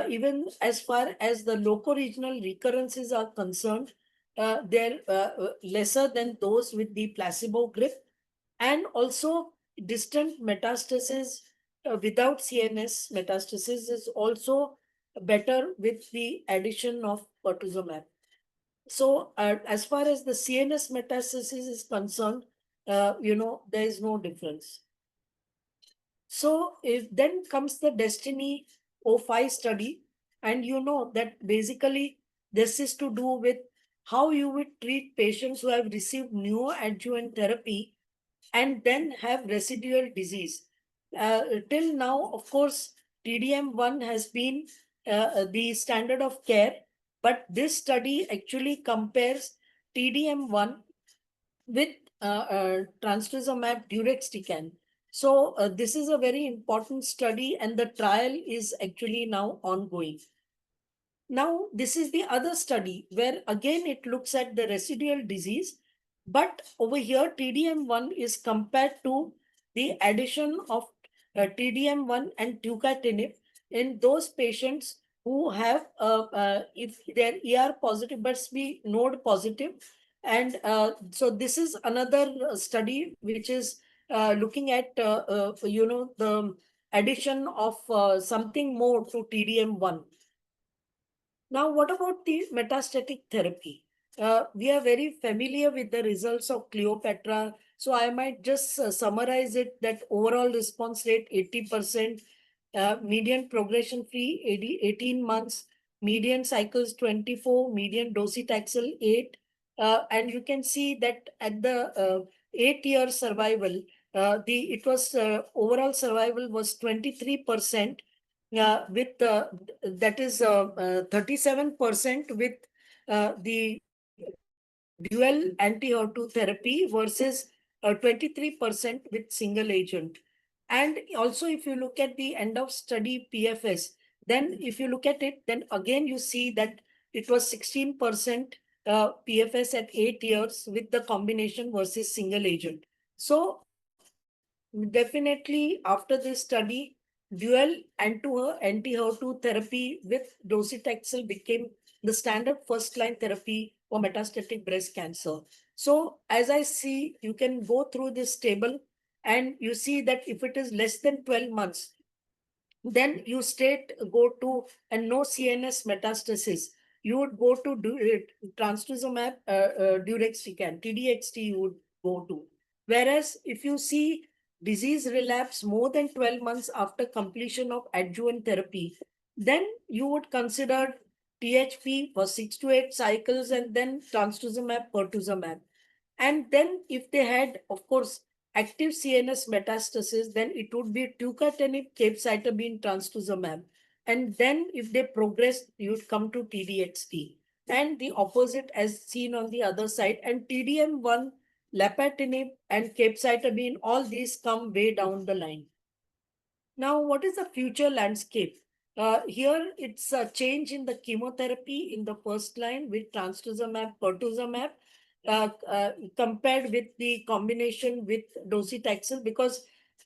Speaker 5: Even as far as the loco-regional recurrences are concerned, they're lesser than those with the placebo grip. And also distant metastasis without CNS metastasis is also better with the addition of pertuzumab. So as far as the CNS metastasis is concerned, there is no difference. So if then comes the Destiny 05 study. And you know that basically this is to do with how you would treat patients who have received neoadjuvant therapy and then have residual disease. Till now, of course, TDM1 has been the standard of care, but this study actually compares TDM1 with trastuzumab deruxtecan. So this is a very important study, and the trial is actually now ongoing. Now, this is the other study where again it looks at the residual disease, but over here TDM1 is compared to the addition of TDM1 and tucatinib in those patients who have, if they're ER positive but be node positive. And so this is another study which is looking at, the addition of something more to TDM1. Now, what about the metastatic therapy? We are very familiar with the results of Cleopatra. So I might just summarize it that overall response rate 80%, median progression free 18 months, median cycles 24, median docetaxel 8. And you can see that at the 8-year survival, overall survival was 23%, with that is 37% with the dual anti-HER2 therapy versus 23% with single agent. And also, if you look at the end of study PFS, then if you look at it, then again you see that it was 16% PFS at 8 years with the combination versus single agent. So definitely after this study, dual anti-HER2 therapy with docetaxel became the standard first-line therapy for metastatic breast cancer. So as I see, you can go through this table and you see that if it is less than 12 months, then you go to and no CNS metastasis, you would go to trastuzumab deruxtecan, TDXT you would go to. Whereas if you see disease relapse more than 12 months after completion of adjuvant therapy, then you would consider THP for 6 to 8 cycles and then trastuzumab, pertuzumab. And then if they had, of course, active CNS metastasis, then it would be tucatinib, capecitabine, trastuzumab. And then if they progress, you would come to TDXT. And the opposite as seen on the other side. And TDM1, lapatinib and capecitabine, all these come way down the line. Now, what is the future landscape? Here, it's a change in the chemotherapy in the first line with trastuzumab, pertuzumab, compared with the combination with docetaxel, because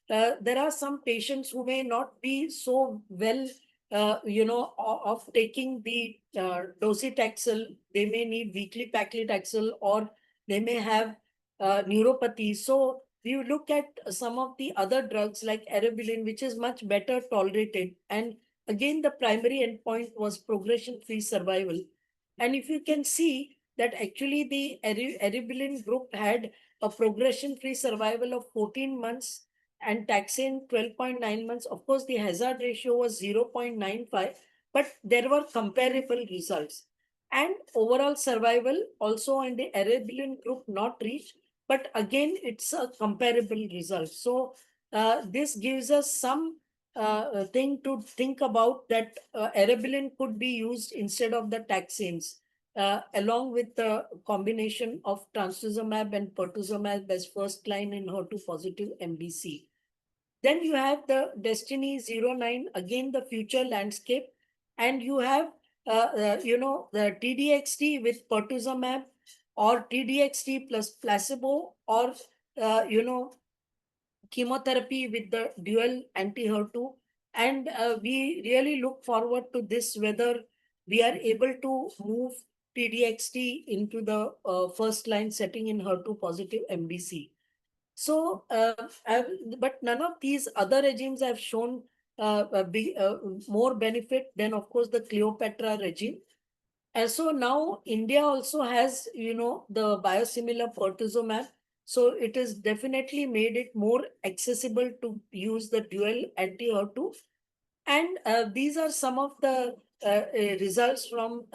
Speaker 5: there are some patients who may not be so well, of taking the docetaxel. They may need weekly paclitaxel or they may have neuropathy. So we look at some of the other drugs like eribulin, which is much better tolerated. And again, the primary endpoint was progression-free survival. And if you can see that actually the eribulin group had a progression-free survival of 14 months and taxane 12.9 months. Of course, the hazard ratio was 0.95, but there were comparable results. And overall survival also in the eribulin group not reached, but again, it's a comparable result. So this gives us some thing to think about, that eribulin could be used instead of the taxanes, along with the combination of trastuzumab and pertuzumab as first line in HER2 positive MBC. Then you have the Destiny 09, again the future landscape, and you have the TDXT with pertuzumab or TDXT plus placebo, or chemotherapy with the dual anti-HER2. And we really look forward to this, whether we are able to move TDXT into the first line setting in HER2 positive MBC. So, but none of these other regimes have shown more benefit than, of course, the Cleopatra regime. And so now India also has, the biosimilar pertuzumab. So it has definitely made it more accessible to use the dual anti-HER2. And these are some of the results from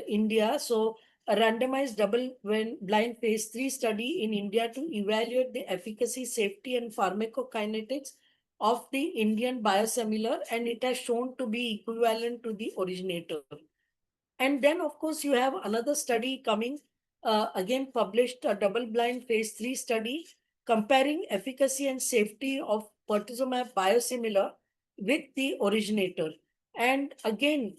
Speaker 5: India. So a randomized double-blind phase 3 study in India to evaluate the efficacy, safety, and pharmacokinetics of the Indian biosimilar, and it has shown to be equivalent to the originator. And then, of course, you have another study coming, again published, a double-blind phase 3 study comparing efficacy and safety of pertuzumab biosimilar with the originator. And again,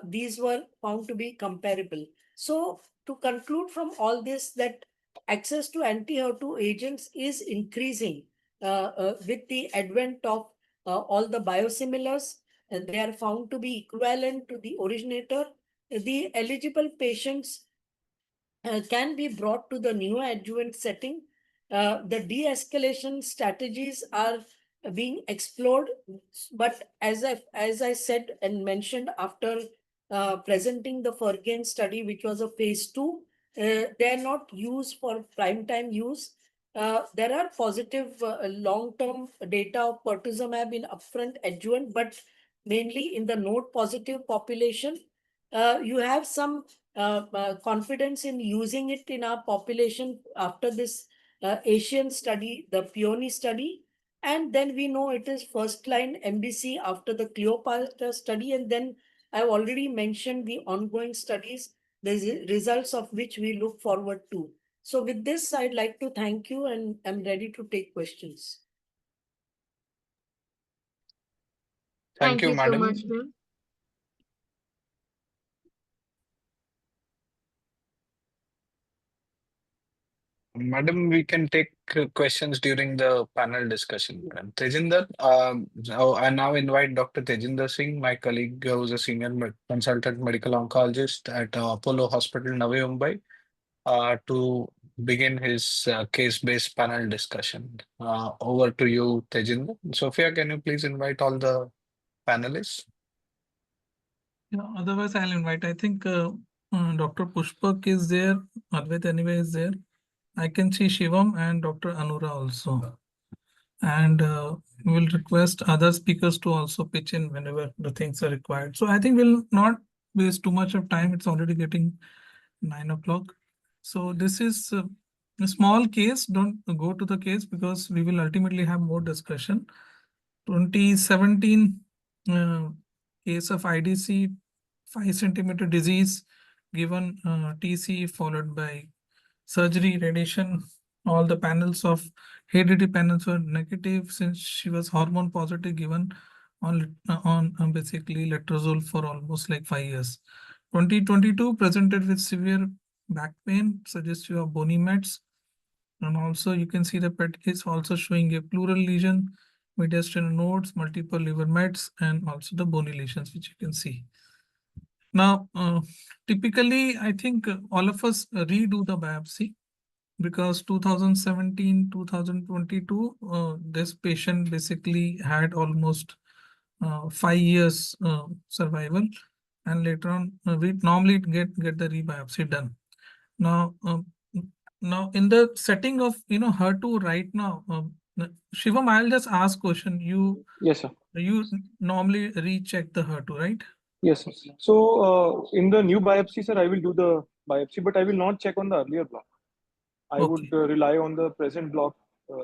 Speaker 5: these were found to be comparable. So to conclude from all this, that access to anti-HER2 agents is increasing with the advent of all the biosimilars. They are found to be equivalent to the originator. The eligible patients can be brought to the neoadjuvant setting. The de-escalation strategies are being explored, but as I said and mentioned after presenting the Fergen study, which was a phase 2, they are not used for prime time use. There are positive long-term data of pertuzumab in upfront adjuvant, but mainly in the node positive population. You have some confidence in using it in our population after this Asian study, the Peony study. And then we know it is first line MBC after the Cleopatra study. And then I've already mentioned the ongoing studies, the results of which we look forward to. So with this, I'd like to thank you, and I'm ready to take questions.
Speaker 1: Thank you,
Speaker 2: so
Speaker 1: madam.
Speaker 2: much, ma'am.
Speaker 1: Madam, we can take questions during the panel discussion. Madam Tejinder, I now invite Dr. Tejinder Singh, my colleague who is a senior consultant medical oncologist at Apollo Hospital, Navi Mumbai, to begin his case-based panel discussion. Over to you, Tejinder. Sophia, can you please invite all the panelists?
Speaker 4: Yeah, otherwise I'll invite, I think Dr. Pushpak is there, Adwaita anyway is there. I can see Shivam and Dr. Anura also. And we will request other speakers to also pitch in whenever the things are required. So I think we'll not waste too much of time. It's already getting 9 o'clock. So this is a small case. Don't go to the case because we will ultimately have more discussion. 2017 case of IDC, 5 centimeter disease, given TC followed by surgery, radiation. All the panels of heredity panels were negative since she was hormone positive, given on basically letrozole for almost like 5 years. 2022 presented with severe back pain, suggestive of bony mets. And also you can see the PET is also showing a pleural lesion, mediastinal nodes, multiple liver mets, and also the bony lesions, which you can see. Now, typically, I think all of us redo the biopsy because 2017, 2022, this patient basically had almost 5 years survival, and later on we normally get the rebiopsy done. Now, in the setting of HER2 right now, Shivam, I'll just ask question.
Speaker 6: Yes, sir.
Speaker 4: You normally recheck the HER2, right?
Speaker 6: Yes, sir. So in the new biopsy, sir, I will do the biopsy, but I will not check on the earlier block. I would rely on the present block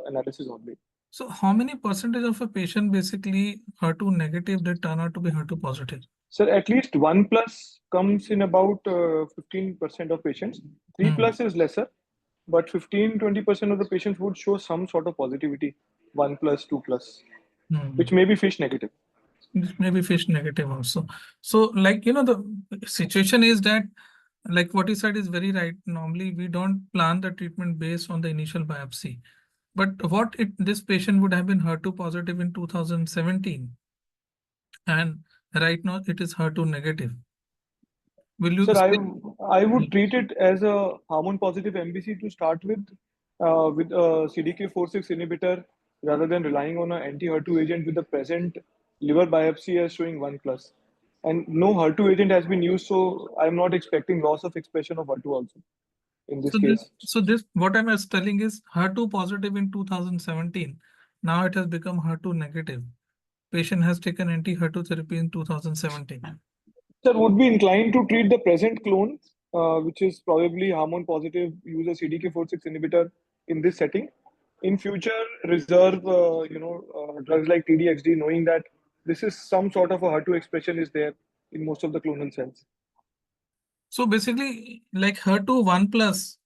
Speaker 6: analysis only.
Speaker 4: So how many percentage of a patient basically HER2 negative, they turn out to be HER2 positive?
Speaker 6: Sir, at least 1+ comes in about 15% of patients. 3+ is lesser, but 15-20% of the patients would show some sort of positivity, 1+, 2+, which may be fish negative.
Speaker 4: Maybe fish negative also. So like, the situation is that, like what you said is very right. Normally we don't plan the treatment based on the initial biopsy. But what if this patient would have been HER2 positive in 2017 and right now it is HER2 negative? Will you?
Speaker 6: Sir, I would treat it as a hormone positive MBC to start with a CDK4/6 inhibitor rather than relying on an anti-HER2 agent with the present liver biopsy as showing 1+. And no HER2 agent has been used, so I'm not expecting loss of expression of HER2 also in this case.
Speaker 4: So this what I'm telling is HER2 positive in 2017. Now it has become HER2 negative. Patient has taken anti-HER2 therapy in 2017.
Speaker 6: Sir, would be inclined to treat the present clone, which is probably hormone positive, use a CDK4/6 inhibitor in this setting. In future, reserve drugs like TDXD, knowing that this is some sort of a HER2 expression is there in most of the clonal cells.
Speaker 4: So basically, like HER2 1 plus.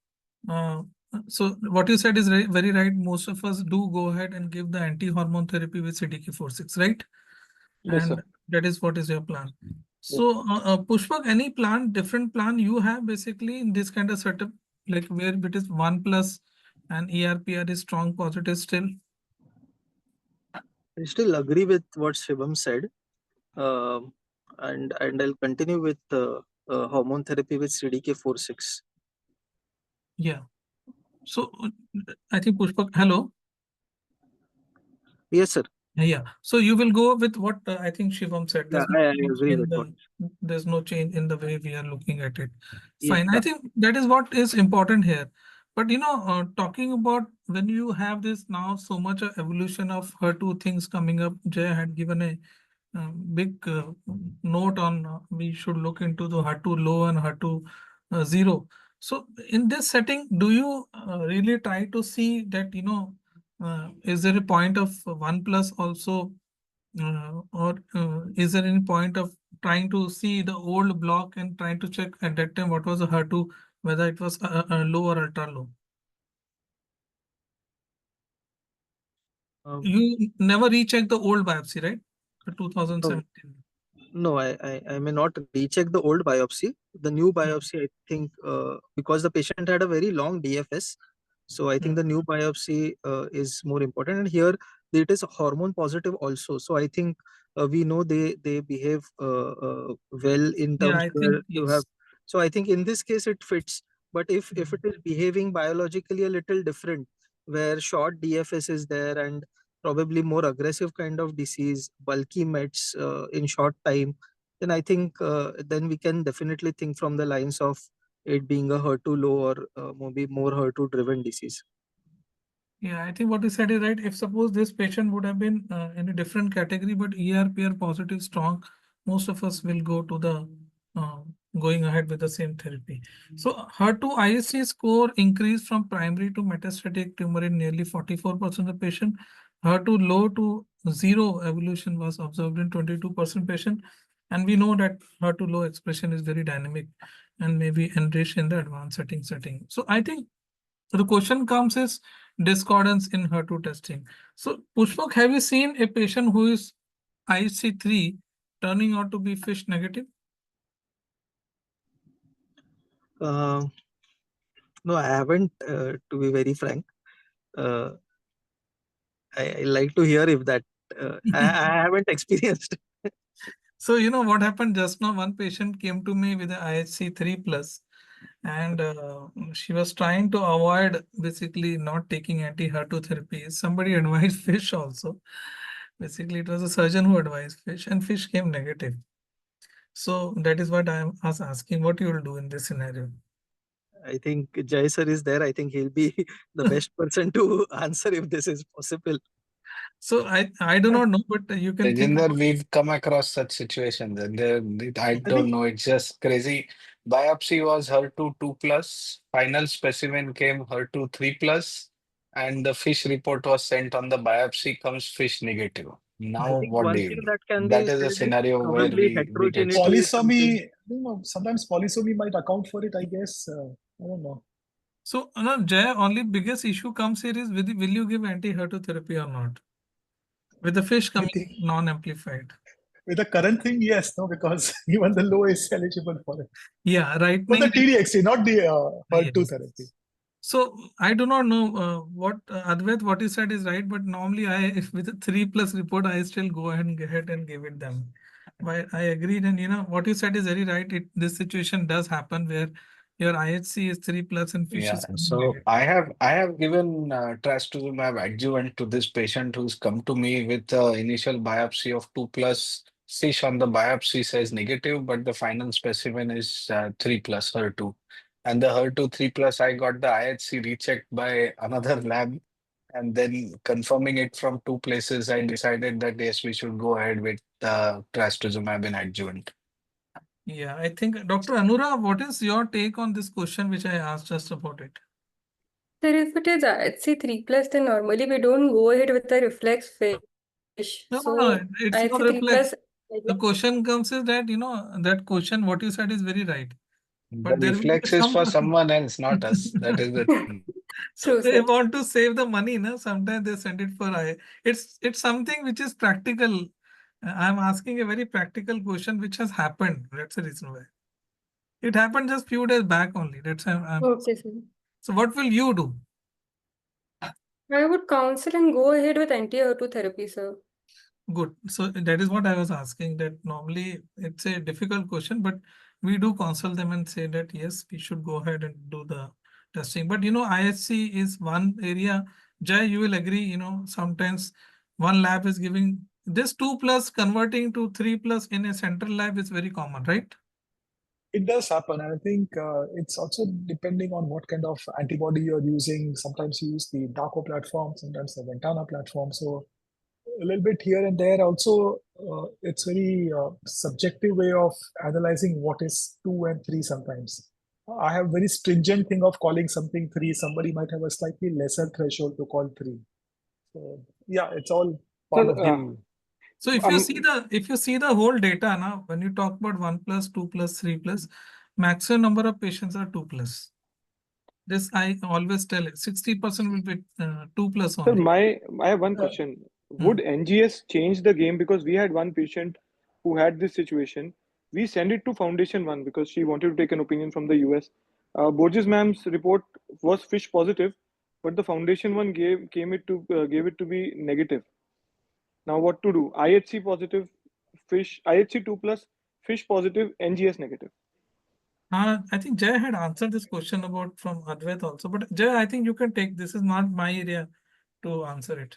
Speaker 4: Uh, so what you said is very right. Most of us do go ahead and give the anti-hormone therapy with CDK4/6, right?
Speaker 6: Yes,
Speaker 4: And
Speaker 6: sir.
Speaker 4: that is what is your plan.
Speaker 6: Yes.
Speaker 4: So, Pushpak, any plan, different plan you have basically in this kind of setup, like where it is 1 plus and ERPR is strong positive still?
Speaker 7: I still agree with what Shivam said, and I'll continue with hormone therapy with CDK4/6.
Speaker 4: Yeah. So, I think Pushpak, hello.
Speaker 7: Yes, sir.
Speaker 4: Yeah. So you will go with what I think Shivam said.
Speaker 7: Yeah,
Speaker 4: There's no
Speaker 7: I
Speaker 4: change
Speaker 7: agree
Speaker 4: in
Speaker 7: with what.
Speaker 4: there's no change in the way we are looking at it.
Speaker 7: Yeah.
Speaker 4: Fine. I think that is what is important here. But talking about when you have this now so much evolution of HER2 things coming up, Jay had given a big note on we should look into the HER2 low and HER2 zero. So in this setting, do you really try to see that, is there a point of 1 plus also, or is there any point of trying to see the old block and trying to check at that time what was the HER2, whether it was low or ultra low?
Speaker 7: Um,
Speaker 4: You never recheck the old biopsy, right? The
Speaker 7: no,
Speaker 4: 2017.
Speaker 7: no, I may not recheck the old biopsy. The new biopsy, I think, because the patient had a very long DFS, so I think the new biopsy is more important. And here it is hormone positive also. So I think we know they behave well in
Speaker 4: Yeah,
Speaker 7: terms
Speaker 4: I
Speaker 7: where
Speaker 4: think
Speaker 7: you have.
Speaker 4: yes.
Speaker 7: So I think in this case it fits. But if it is behaving biologically a little different, where short DFS is there and probably more aggressive kind of disease, bulky mets in short time, then I think then we can definitely think from the lines of it being a HER2 low or maybe more HER2 driven disease.
Speaker 4: Yeah, I think what you said is right. If suppose this patient would have been in a different category, but ERPR positive strong, most of us will go to the uh, going ahead with the same therapy. So HER2 IHC score increased from primary to metastatic tumor in nearly 44% of patient. HER2 low to zero evolution was observed in 22% patient. And we know that HER2 low expression is very dynamic and maybe enriched in the advanced setting. So I think the question comes is discordance in HER2 testing. So, Pushpak, have you seen a patient who is IHC3 turning out to be FISH negative?
Speaker 7: Uh, no, I haven't, to be very frank. Uh, I like to hear if that I haven't experienced.
Speaker 4: So, what happened just now? One patient came to me with an IHC3 plus, and she was trying to avoid basically not taking anti-HER2 therapy. Somebody advised FISH also. Basically, it was a surgeon who advised FISH, and FISH came negative. So that is what I was asking, what you will do in this scenario.
Speaker 7: I think Jai sir is there. I think he'll be the best person to answer if this is possible.
Speaker 4: So I do not know, but you can think
Speaker 1: Tejinder,
Speaker 4: about.
Speaker 1: we've come across such situations, and I
Speaker 7: I
Speaker 1: don't
Speaker 7: think
Speaker 1: know, it's just crazy. Biopsy was HER2 2 plus, final specimen came HER2 3 plus, and the fish report was sent on the biopsy comes fish negative.
Speaker 7: I
Speaker 1: Now,
Speaker 7: think
Speaker 1: what do
Speaker 7: one
Speaker 1: you
Speaker 7: thing
Speaker 1: do?
Speaker 7: that can
Speaker 1: That
Speaker 7: be
Speaker 1: is a
Speaker 7: said is
Speaker 1: scenario where
Speaker 7: probably
Speaker 1: we get
Speaker 7: heterogeneity
Speaker 1: stuck.
Speaker 7: is something.
Speaker 3: Polysomy, sometimes polysomy might account for it, I guess. I don't know.
Speaker 4: So no, Jay, only biggest issue comes here is will you give anti-HER2 therapy or not? With the fish
Speaker 3: With
Speaker 4: coming
Speaker 3: the,
Speaker 4: non-amplified.
Speaker 3: with the current thing, yes, no, because even the low is eligible for it.
Speaker 4: Yeah, right.
Speaker 3: For the TDXT, not the HER2
Speaker 4: Yes.
Speaker 3: therapy.
Speaker 4: So I do not know what Advait, what you said is right, but normally if with a 3 plus report, I still go ahead and give it them. But I agreed, and what you said is very right. This situation does happen where your IHC is 3 plus and fish
Speaker 1: Yeah,
Speaker 4: is coming
Speaker 1: so
Speaker 4: negative.
Speaker 1: I have given trastuzumab adjuvant to this patient who's come to me with initial biopsy of 2 plus. Fish on the biopsy says negative, but the final specimen is 3 plus HER2. And the HER2 3 plus, I got the IHC rechecked by another lab, and then confirming it from two places, I decided that yes, we should go ahead with trastuzumab in adjuvant.
Speaker 4: Yeah, I think Dr. Anura, what is your take on this question which I asked just about it?
Speaker 8: Sir, if it is IHC 3+, then normally we don't go ahead with the reflex fish.
Speaker 4: No,
Speaker 8: So
Speaker 4: it's not
Speaker 8: IHC 3+,
Speaker 4: reflex. The question comes is that, that question, what you said is very right.
Speaker 1: The
Speaker 4: But there will be
Speaker 1: reflex is
Speaker 4: some
Speaker 1: for someone else, not us. That is the thing.
Speaker 4: So
Speaker 8: True,
Speaker 4: they
Speaker 8: sir.
Speaker 4: want to save the money, na? Sometimes they send it for I. It's something which is practical. I'm asking a very practical question which has happened. That's the reason why. It happened just few days back only. That's why
Speaker 8: Okay, sir.
Speaker 4: So what will you do?
Speaker 8: I would counsel and go ahead with anti-HER2 therapy, sir.
Speaker 4: Good. So that is what I was asking, that normally it's a difficult question, but we do counsel them and say that yes, we should go ahead and do the testing. But IHC is one area. Jai, you will agree, sometimes one lab is giving this 2+ converting to 3+ in a central lab is very common, right?
Speaker 3: It does happen, and I think it's also depending on what kind of antibody you're using. Sometimes you use the Darko platform, sometimes the Ventana platform. So a little bit here and there. Also, it's very subjective way of analyzing what is 2 and 3 sometimes. I have very stringent thing of calling something 3. Somebody might have a slightly lesser threshold to call 3. So yeah, it's all part of the.
Speaker 4: So if you see the whole data now, when you talk about 1+, 2+, 3+, maximum number of patients are 2+. This I always tell it. 60% will be 2+
Speaker 6: Sir,
Speaker 4: only.
Speaker 6: I have one question. Would NGS change the game? Because we had one patient who had this situation. We sent it to Foundation 1 because she wanted to take an opinion from the US. Borges ma'am's report was fish positive, but the Foundation 1 gave it to be negative. Now what to do? IHC positive, fish, IHC 2+, fish positive, NGS negative.
Speaker 4: I think Jay had answered this question about from Adwaita also, but Jay, I think you can take, this is not my area to answer it.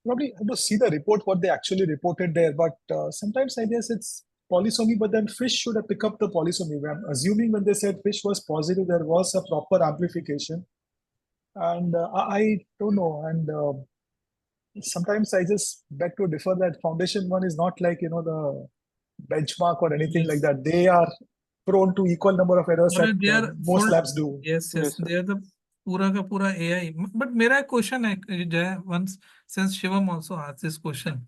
Speaker 3: Probably have to see the report, what they actually reported there. But sometimes I guess it's polysomy, but then fish should have picked up the polysomy. I'm assuming when they said fish was positive, there was a proper amplification. And I don't know. And sometimes I just beg to differ that Foundation 1 is not like, the benchmark or anything like that. They are prone to equal number of errors that
Speaker 4: They are
Speaker 3: most
Speaker 4: full,
Speaker 3: labs do.
Speaker 4: Yes,
Speaker 6: Yes, sir.
Speaker 4: they are the pura ka pura AI. But mera question hai, Jay, once since Shivam also asked this question.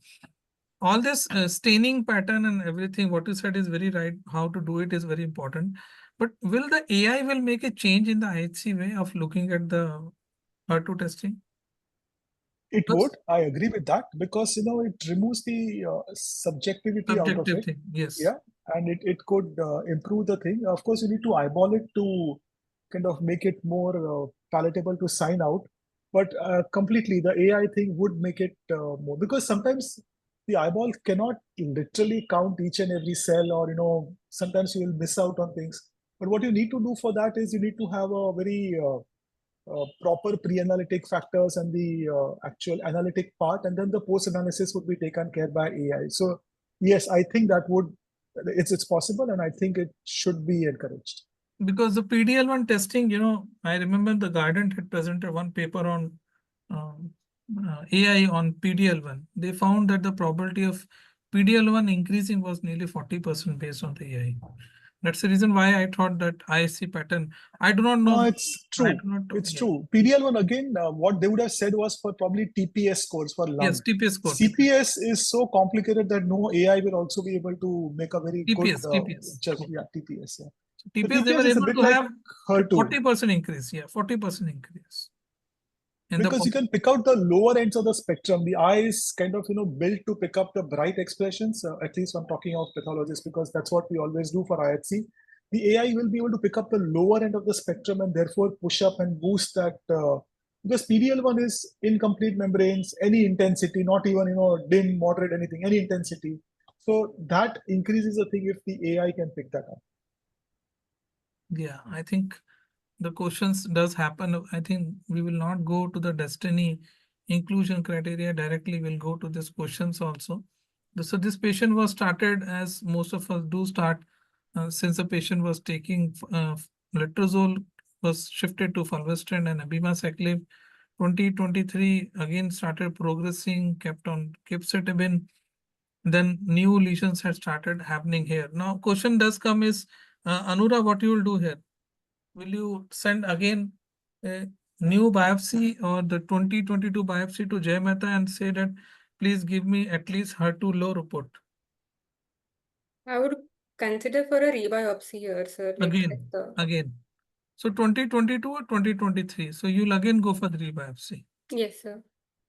Speaker 4: All this staining pattern and everything, what you said is very right. How to do it is very important. But will the AI will make a change in the IHC way of looking at the HER2 testing?
Speaker 3: It
Speaker 4: Yes.
Speaker 3: would. I agree with that because it removes the subjectivity out of
Speaker 4: Subjective
Speaker 3: it.
Speaker 4: thing, yes.
Speaker 3: Yeah, and it could improve the thing. Of course, you need to eyeball it to kind of make it more palatable to sign out. But completely, the AI thing would make it more, because sometimes the eyeball cannot literally count each and every cell, or sometimes you will miss out on things. But what you need to do for that is you need to have a very proper pre-analytic factors and the actual analytic part, and then the post-analysis would be taken care by AI. So yes, I think that it's possible, and I think it should be encouraged.
Speaker 4: Because the PDL1 testing, I remember the Guardant had presented one paper on AI on PDL1. They found that the probability of PDL1 increasing was nearly 40% based on the AI. That's the reason why I thought that IHC pattern. I do not know.
Speaker 3: It's true.
Speaker 4: I do not know.
Speaker 3: It's true. PDL1 again, what they would have said was for probably TPS scores for lung.
Speaker 4: Yes, TPS score.
Speaker 3: CPS is so complicated that no AI will also be able to make a very
Speaker 4: TPS,
Speaker 3: good
Speaker 4: TPS.
Speaker 3: judge. Yeah, TPS. Yeah.
Speaker 4: TPS, they
Speaker 3: TPS
Speaker 4: were
Speaker 3: is a
Speaker 4: able
Speaker 3: bit
Speaker 4: to
Speaker 3: like
Speaker 4: have
Speaker 3: HER2.
Speaker 4: 40% increase. Yeah, 40% increase.
Speaker 3: Because you can pick out the lower ends of the spectrum. The eye is kind of built to pick up the bright expressions. At least I'm talking of pathologists, because that's what we always do for IHC. The AI will be able to pick up the lower end of the spectrum and therefore push up and boost that. Because PDL1 is incomplete membranes, any intensity, not even dim, moderate, anything, any intensity. So that increases the thing if the AI can pick that up.
Speaker 4: Yeah, I think the questions does happen. I think we will not go to the destiny inclusion criteria directly. We'll go to these questions also. So this patient was started, as most of us do start, since the patient was taking letrozole, was shifted to fulvestrant and abemaciclib. 2023 again started progressing, kept on capecitabine. then new lesions had started happening here. Now, question does come is, Anura, what you will do here? Will you send again a new biopsy or the 2022 biopsy to Jay Mehta and say that please give me at least HER2 low report?
Speaker 8: I would consider for a rebiopsy here, sir. Like
Speaker 4: Again. So 2022 or 2023. So you'll again go for the rebiopsy.
Speaker 8: Yes, sir.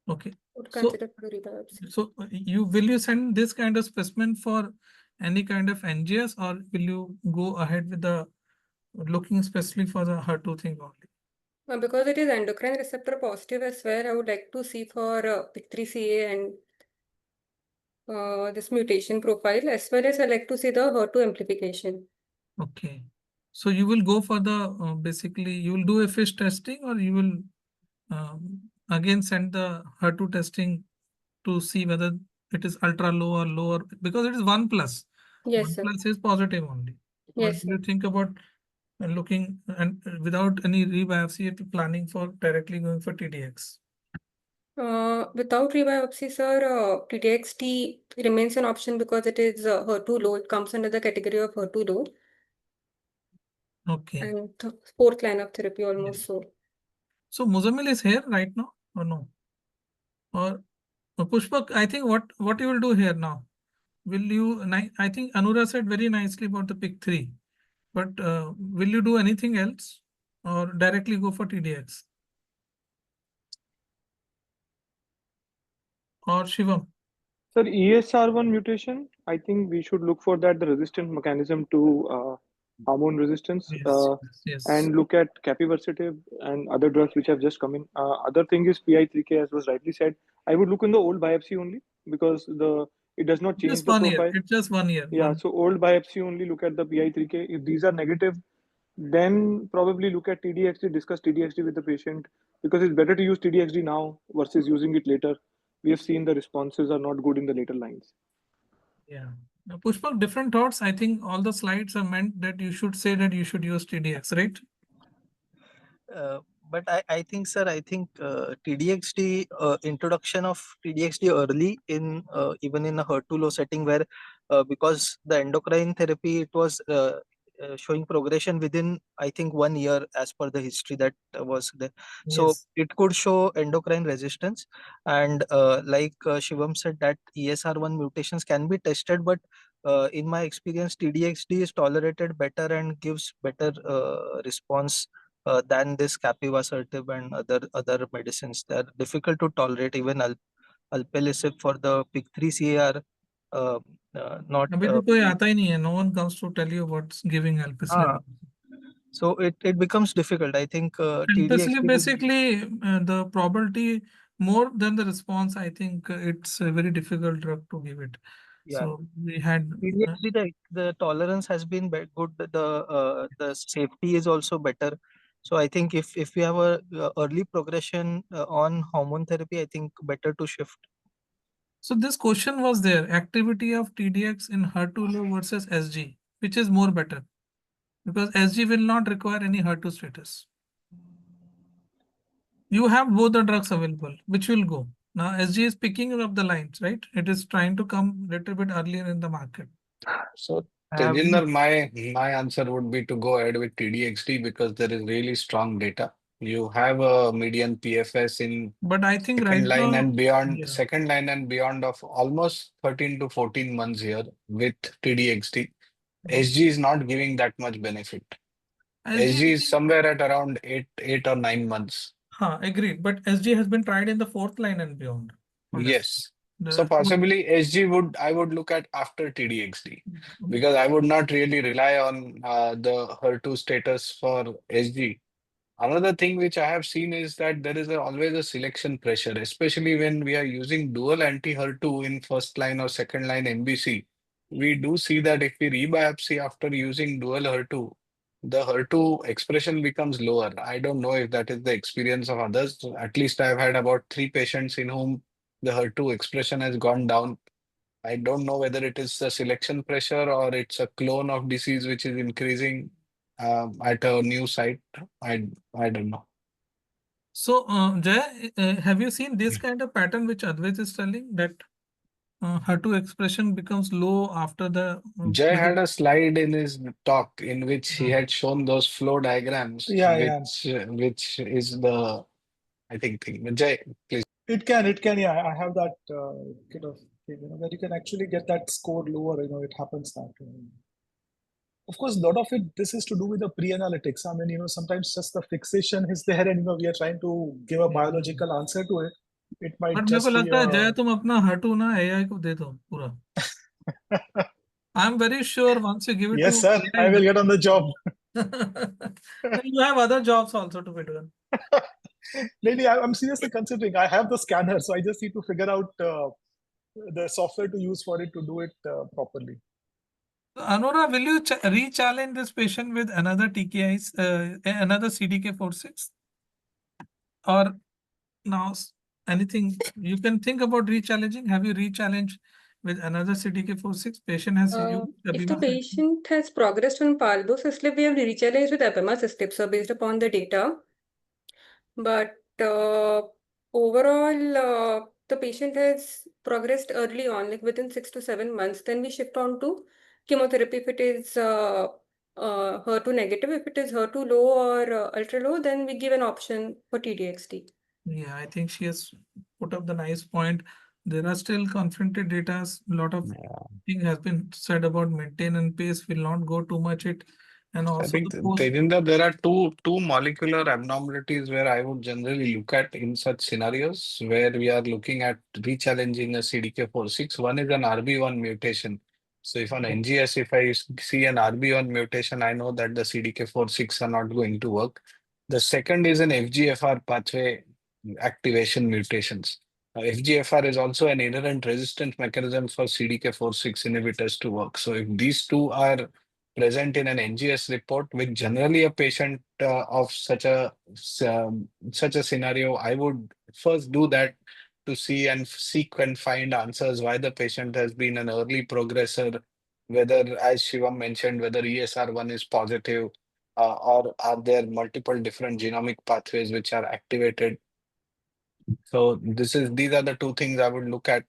Speaker 4: Okay.
Speaker 8: Would
Speaker 4: So,
Speaker 8: consider for a rebiopsy.
Speaker 4: so will you send this kind of specimen for any kind of NGS, or will you go ahead with the looking especially for the HER2 thing only?
Speaker 8: Because it is endocrine receptor positive as well, I would like to see for PIK3CA and this mutation profile, as well as I like to see the HER2 amplification.
Speaker 4: Okay. So you will go for the basically you will do a FISH testing, or you will again send the HER2 testing to see whether it is ultra low or lower, because it is 1+.
Speaker 8: Yes,
Speaker 4: 1+
Speaker 8: sir.
Speaker 4: is positive only. Or
Speaker 8: Yes,
Speaker 4: do you
Speaker 8: sir.
Speaker 4: think about looking and without any rebiopsy, planning for directly going for TDX?
Speaker 8: Without rebiopsy, sir, TDXT remains an option because it is HER2 low. It comes under the category of HER2 low.
Speaker 4: Okay.
Speaker 8: And fourth line of therapy almost so.
Speaker 4: So Muzamil is here right now or no? Or Pushpak, I think what you will do here now? Will you, I think Anura said very nicely about the PIK3, but will you do anything else or directly go for TDX? Or Shivam?
Speaker 6: Sir, ESR1 mutation, I think we should look for that, the resistant mechanism to hormone resistance,
Speaker 4: Yes.
Speaker 6: and look at capivasertib and other drugs which have just come in. Other thing is PI3K, as was rightly said. I would look in the old biopsy only because it does not change
Speaker 4: Just
Speaker 6: the
Speaker 4: 1 year.
Speaker 6: profile.
Speaker 4: It's just 1 year.
Speaker 6: Yeah, so old biopsy only, look at the PI3K. If these are negative, then probably look at TDXD, discuss TDXD with the patient, because it's better to use TDXD now versus using it later. We have seen the responses are not good in the later lines.
Speaker 4: Yeah. Now, Pushpak, different thoughts. I think all the slides are meant that you should say that you should use TDX, right?
Speaker 7: But I think, sir, TDXD, introduction of TDXD early in even in a HER2 low setting where because the endocrine therapy, it was showing progression within, I think, 1 year as per the history that was there. So
Speaker 4: Yes.
Speaker 7: it could show endocrine resistance. And like Shivam said, that ESR1 mutations can be tested, but in my experience, TDXD is tolerated better and gives better response than this capivasertib and other medicines. They're difficult to tolerate. Even alpelisib for the PIK3CA are not.
Speaker 4: अभी तो कोई आता ही नहीं है. No one comes to tell you what's giving alpelisib.
Speaker 7: So it becomes difficult. I think
Speaker 4: Alpelisib basically the probability more than the response. I think it's a very difficult drug to give it.
Speaker 7: Yeah.
Speaker 4: So we had
Speaker 7: TDXD, the tolerance has been good. The safety is also better. So I think if we have a early progression on hormone therapy, I think better to shift.
Speaker 4: So this question was there, activity of TDX in HER2 low versus SG, which is more better? Because SG will not require any HER2 status. You have both the drugs available, which will go. Now SG is picking up the lines, right? It is trying to come a little bit earlier in the market.
Speaker 1: So Tejinder, my answer would be to go ahead with TDXD because there is really strong data. You have a median PFS in
Speaker 4: But I think
Speaker 1: second
Speaker 4: right
Speaker 1: line
Speaker 4: now,
Speaker 1: and beyond,
Speaker 4: yeah.
Speaker 1: second line and beyond of almost 13 to 14 months here with TDXD. SG is not giving that much benefit. SG is somewhere at around 8 or 9 months.
Speaker 4: Agreed. But SG has been tried in the fourth line and beyond.
Speaker 1: Yes. So possibly I would look at after TDXD because I would not really rely on the HER2 status for SG. Another thing which I have seen is that there is always a selection pressure, especially when we are using dual anti-HER2 in first line or second line MBC. We do see that if we rebiopsy after using dual HER2, the HER2 expression becomes lower. I don't know if that is the experience of others. At least I've had about 3 patients in whom the HER2 expression has gone down. I don't know whether it is a selection pressure or it's a clone of disease which is increasing at a new site. I don't know.
Speaker 4: So, Jay, have you seen this kind of pattern which Advaita is telling that HER2 expression becomes low after the
Speaker 1: Jay
Speaker 4: whether-
Speaker 1: had a slide in his talk in which he
Speaker 4: Hmm.
Speaker 1: had shown those flow diagrams,
Speaker 3: Yeah, yeah.
Speaker 1: which is the, I think, thing. But Jay, please.
Speaker 3: It can, yeah. I have that kind of thing, where you can actually get that score lower, it happens that way. Of course, a lot of it, this is to do with the pre-analytics. I mean, sometimes just the fixation is there and, we are trying to give a biological answer to it. It might
Speaker 4: but मेरे
Speaker 3: just
Speaker 4: को
Speaker 3: be
Speaker 4: लगता है जय तुम अपना HER2 ना AI को दे दो पूरा. I'm very sure once you give it
Speaker 3: Yes,
Speaker 4: to
Speaker 3: sir, I
Speaker 4: AI,
Speaker 3: will get on the job.
Speaker 4: you have other jobs also to be done.
Speaker 3: Maybe I'm seriously considering. I have the scanner, so I just need to figure out the software to use for it to do it properly.
Speaker 4: Anura, will you re-challenge this patient with another TKIs, another CDK4/6? Or now anything you can think about re-challenging? Have you re-challenged with another CDK4/6? Patient has used
Speaker 8: If the
Speaker 4: abemaciclib.
Speaker 8: patient has progressed on palbociclib, we have rechallenged with abemaciclib, so based upon the data. But overall, the patient has progressed early on, like within 6 to 7 months. Then we shift on to chemotherapy if it is HER2 negative. If it is HER2 low or ultra low, then we give an option for TDXT.
Speaker 4: Yeah, I think she has put up the nice point. There are still confronted data. A lot of thing has been said about maintain and pace. Will not go too much it, and
Speaker 1: I
Speaker 4: also
Speaker 1: think,
Speaker 4: the post.
Speaker 1: Tejinder, there are two molecular abnormalities where I would generally look at in such scenarios where we are looking at re-challenging a CDK4/6. One is an RB1 mutation. So if on NGS, if I see an RB1 mutation, I know that the CDK4/6 are not going to work. The second is an FGFR pathway activation mutations. FGFR is also an inherent resistance mechanism for CDK4/6 inhibitors to work. So if these two are present in an NGS report with generally a patient of such a scenario, I would first do that to see and seek and find answers why the patient has been an early progressor, whether, as Shivam mentioned, whether ESR1 is positive, or are there multiple different genomic pathways which are activated. So these are the two things I would look at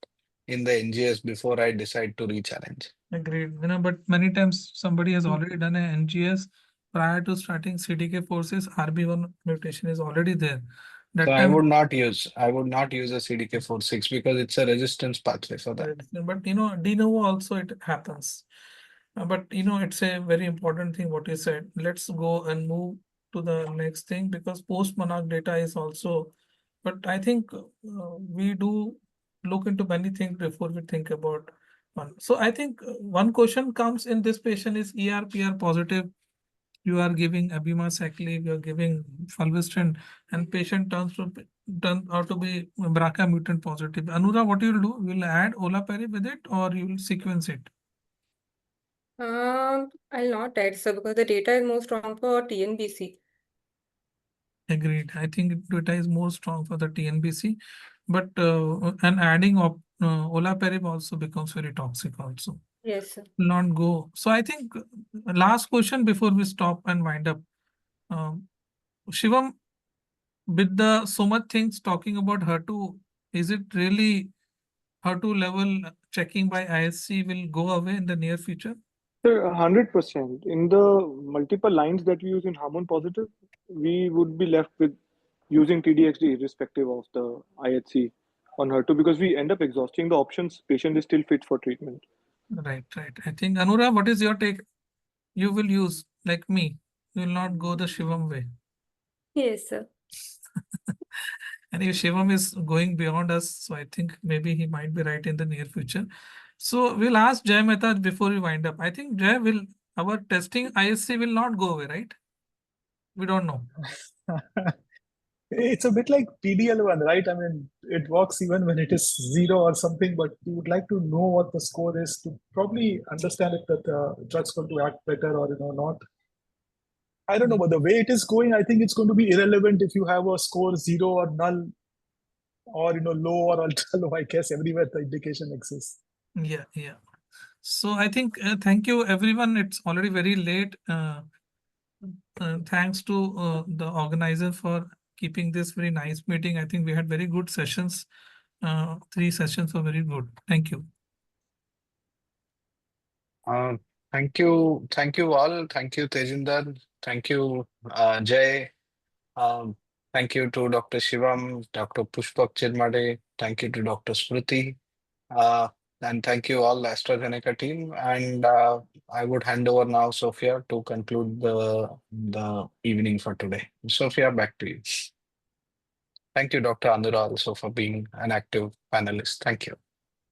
Speaker 1: in the NGS before I decide to re-challenge.
Speaker 4: Agreed. But many times somebody has already done an NGS prior to starting CDK4/6. RB1 mutation is already there. That
Speaker 1: So I
Speaker 4: time,
Speaker 1: would not use a CDK4/6 because it's a resistance pathway for that.
Speaker 4: but de novo also it happens. But it's a very important thing what you said. Let's go and move to the next thing because post-monarch data is also. But I think we do look into many things before we think about one. So I think one question comes in this patient is ER/PR positive. You are giving abemaciclib, you are giving fulvestrant, and patient turns out to be BRCA mutant positive. Anura, what you will do? You will add olaparib with it, or you will sequence it?
Speaker 8: I'll not add so because the data is more strong for TNBC.
Speaker 4: Agreed. I think data is more strong for the TNBC, but and adding olaparib also becomes very toxic also.
Speaker 8: Yes, sir.
Speaker 4: Will not go. So I think last question before we stop and wind up. Shivam, with the so much things talking about HER2, is it really HER2 level checking by ISC will go away in the near future?
Speaker 6: Sir, 100%. In the multiple lines that we use in hormone positive, we would be left with using TDXD irrespective of the IHC on HER2 because we end up exhausting the options. Patient is still fit for treatment.
Speaker 4: Right. I think, Anura, what is your take? You will use, like me, you will not go the Shivam way.
Speaker 8: Yes, sir.
Speaker 4: And if Shivam is going beyond us, so I think maybe he might be right in the near future. So we'll ask Jay Mehta before we wind up. I think Jay our testing ISC will not go away, right? We don't know.
Speaker 3: It's a bit like PDL1, right? I mean, it works even when it is 0 or something, but you would like to know what the score is to probably understand if the drug's going to act better or not. I don't know, but the way it is going, I think it's going to be irrelevant if you have a score 0 or null or low or ultra low. I guess everywhere the indication exists.
Speaker 4: Yeah. So I think thank you everyone. It's already very late. Thanks to the organizer for keeping this very nice meeting. I think we had very good sessions. 3 sessions were very good. Thank you.
Speaker 1: Uh, thank you all. Thank you, Tejinder. Thank you, Jay. Um, Thank you to Dr. Shivam, Dr. Pushpak Chirmade. Thank you to Dr. Smruti. Uh, and thank you all AstraZeneca team. And I would hand over now, Sophia, to conclude the evening for today. Sophia, back to you. Thank you, Dr. Andura, also for being an active panelist. Thank you.